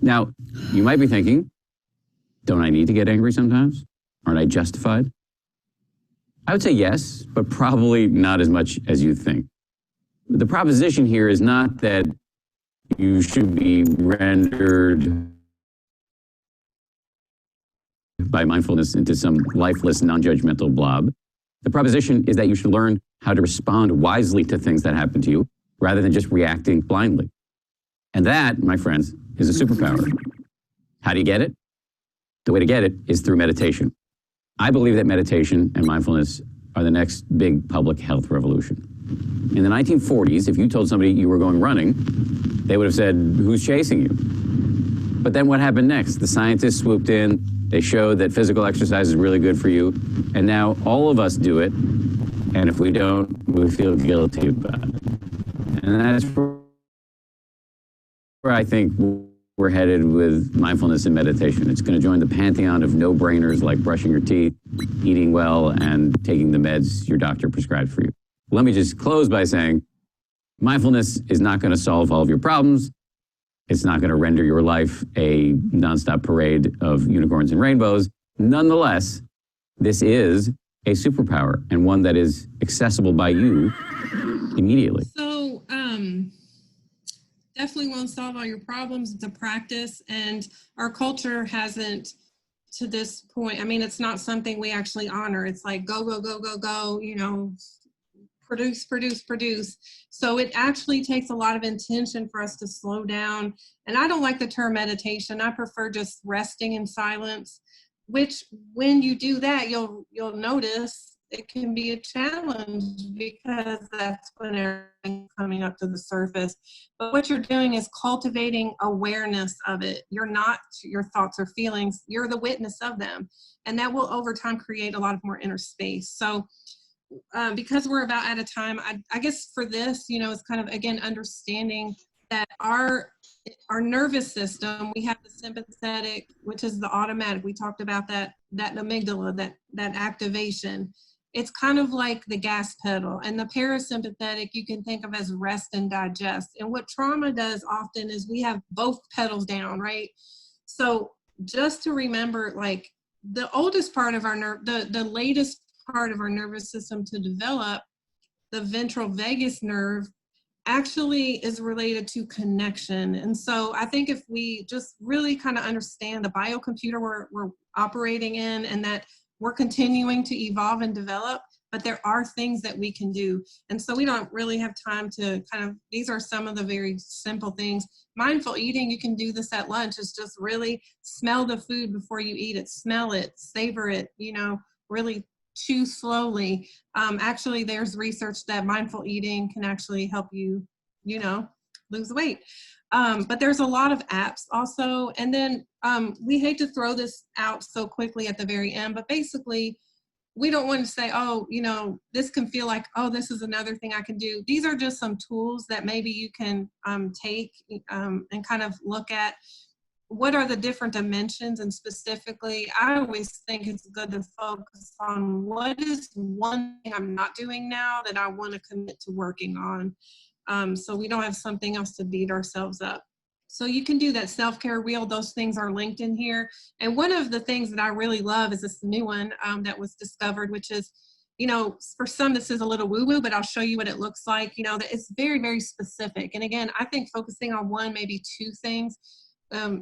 Now, you might be thinking, don't I need to get angry sometimes? Aren't I justified? I would say yes, but probably not as much as you think. The proposition here is not that you should be rendered by mindfulness into some lifeless, non-judgmental blob. The proposition is that you should learn how to respond wisely to things that happen to you rather than just reacting blindly. And that, my friends, is a superpower. How do you get it? The way to get it is through meditation. I believe that meditation and mindfulness are the next big public health revolution. In the 1940s, if you told somebody you were going running, they would have said, who's chasing you? But then what happened next? The scientists swooped in, they showed that physical exercise is really good for you, and now all of us do it, and if we don't, we feel guilty about it. And that's where I think we're headed with mindfulness and meditation. It's going to join the pantheon of no-brainers like brushing your teeth, eating well, and taking the meds your doctor prescribed for you. Let me just close by saying, mindfulness is not going to solve all of your problems. It's not going to render your life a nonstop parade of unicorns and rainbows. Nonetheless, this is a superpower, and one that is accessible by you immediately. So, definitely won't solve all your problems. It's a practice, and our culture hasn't to this point. I mean, it's not something we actually honor. It's like go, go, go, go, go, you know, produce, produce, produce. So it actually takes a lot of intention for us to slow down. And I don't like the term meditation. I prefer just resting in silence, which when you do that, you'll notice it can be a challenge because that's when everything's coming up to the surface. But what you're doing is cultivating awareness of it. You're not your thoughts or feelings, you're the witness of them. And that will over time create a lot of more inner space. So because we're about out of time, I guess for this, you know, it's kind of, again, understanding that our nervous system, we have the sympathetic, which is the automatic. We talked about that amygdala, that activation. It's kind of like the gas pedal. And the parasympathetic, you can think of as rest and digest. And what trauma does often is we have both pedals down, right? So just to remember, like, the oldest part of our the latest part of our nervous system to develop, the ventral vagus nerve, actually is related to connection. And so I think if we just really kind of understand the biocomputer we're operating in, and that we're continuing to evolve and develop, but there are things that we can do. And so we don't really have time to kind of, these are some of the very simple things. Mindful eating, you can do this at lunch, is just really smell the food before you eat it, smell it, savor it, you know, really chew slowly. Actually, there's research that mindful eating can actually help you, you know, lose weight. But there's a lot of apps also. And then we hate to throw this out so quickly at the very end, but basically, we don't want to say, oh, you know, this can feel like, oh, this is another thing I can do. These are just some tools that maybe you can take and kind of look at. What are the different dimensions? And specifically, I always think it's good to focus on what is one thing I'm not doing now that I want to commit to working on, so we don't have something else to beat ourselves up. So you can do that self-care wheel. Those things are linked in here. And one of the things that I really love is this new one that was discovered, which is, you know, for some this is a little woo-woo, but I'll show you what it looks like. You know, that it's very, very specific. And again, I think focusing on one, maybe two things,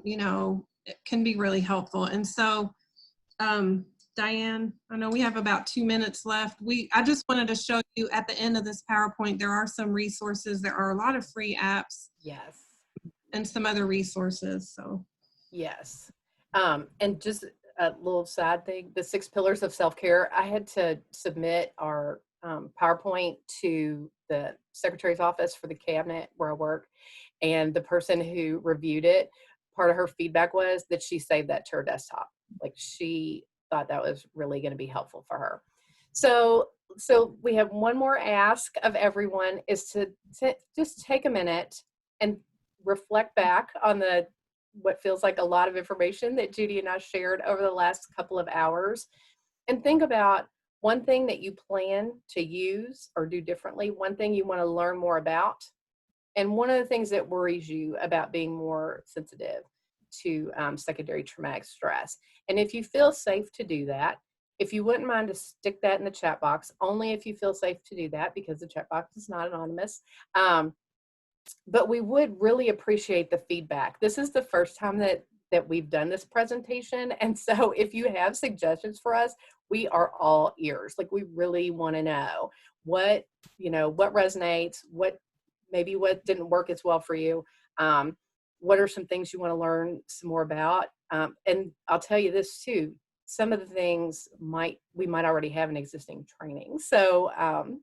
you know, it can be really helpful. And so, Diane, I know we have about 2 minutes left. I just wanted to show you at the end of this PowerPoint, there are some resources. There are a lot of free apps. Yes. And some other resources, so. Yes. And just a little side thing, the 6 pillars of self-care, I had to submit our PowerPoint to the secretary's office for the cabinet where I work. And the person who reviewed it, part of her feedback was that she saved that to her desktop. Like, she thought that was really going to be helpful for her. So we have one more ask of everyone, is to just take a minute and reflect back on what feels like a lot of information that Judi and I shared over the last couple of hours, and think about one thing that you plan to use or do differently, one thing you want to learn more about, and one of the things that worries you about being more sensitive to secondary traumatic stress. And if you feel safe to do that, if you wouldn't mind to stick that in the chat box, only if you feel safe to do that, because the chat box is not anonymous. But we would really appreciate the feedback. This is the first time that we've done this presentation. And so if you have suggestions for us, we are all ears. Like, we really want to know what resonates, what didn't work as well for you. What are some things you want to learn some more about? And I'll tell you this too, some of the things we might already have an existing training. So,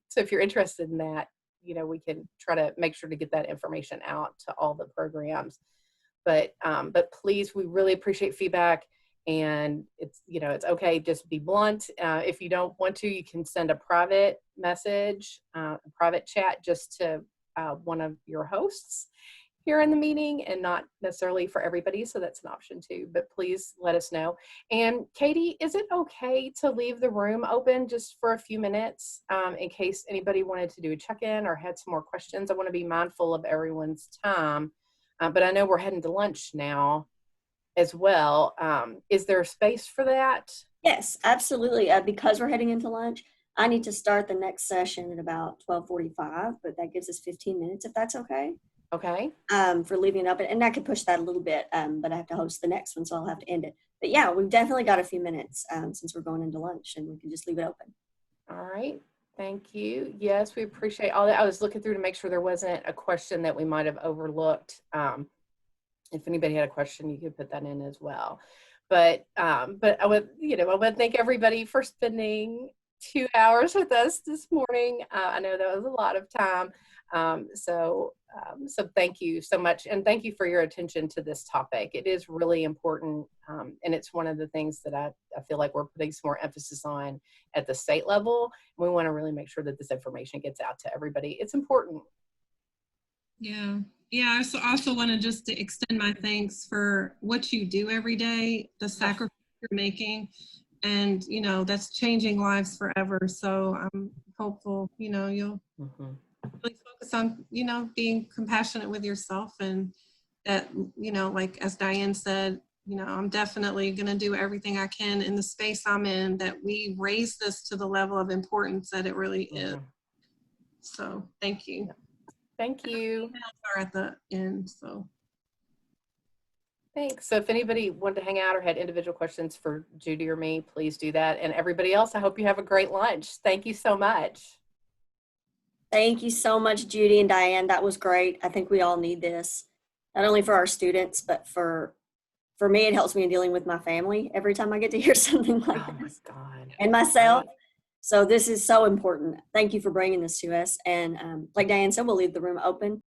so if you're interested in that, you know, we can try to make sure to get that information out to all the programs. But please, we really appreciate feedback, and it's okay, just be blunt. If you don't want to, you can send a private message, a private chat, just to one of your hosts here in the meeting, and not necessarily for everybody. So that's an option too, but please let us know. And Katie, is it okay to leave the room open just for a few minutes in case anybody wanted to do a check-in or had some more questions? I want to be mindful of everyone's time, but I know we're heading to lunch now as well. Is there a space for that? Yes, absolutely. Because we're heading into lunch, I need to start the next session at about 12:45, but that gives us 15 minutes if that's okay. Okay. For leaving it open. And I could push that a little bit, but I have to host the next one, so I'll have to end it. But yeah, we've definitely got a few minutes since we're going into lunch, and we can just leave it open. All right. Thank you. Yes, we appreciate all that. I was looking through to make sure there wasn't a question that we might have overlooked. If anybody had a question, you could put that in as well. But I would, I want to thank everybody for spending 2 hours with us this morning. I know that was a lot of time. So thank you so much. And thank you for your attention to this topic. It is really important. And it's one of the things that I feel like we're putting some more emphasis on at the state level. We want to really make sure that this information gets out to everybody. It's important. Yeah. Yeah, I also want to just to extend my thanks for what you do every day, the sacrifice you're making, and that's changing lives forever. So I'm hopeful you'll really focus on being compassionate with yourself, and that like as Diane said, I'm definitely going to do everything I can in the space I'm in, that we raise this to the level of importance that it really is. So thank you. Thank you. Emails are at the end, so. Thanks. So if anybody wanted to hang out or had individual questions for Judi or me, please do that. And everybody else, I hope you have a great lunch. Thank you so much. Thank you so much, Judi and Diane. That was great. I think we all need this, not only for our students, but for me, it helps me in dealing with my family every time I get to hear something like this. Oh my God. And myself. So this is so important. Thank you for bringing this to us. And like Diane said, we'll leave the room open.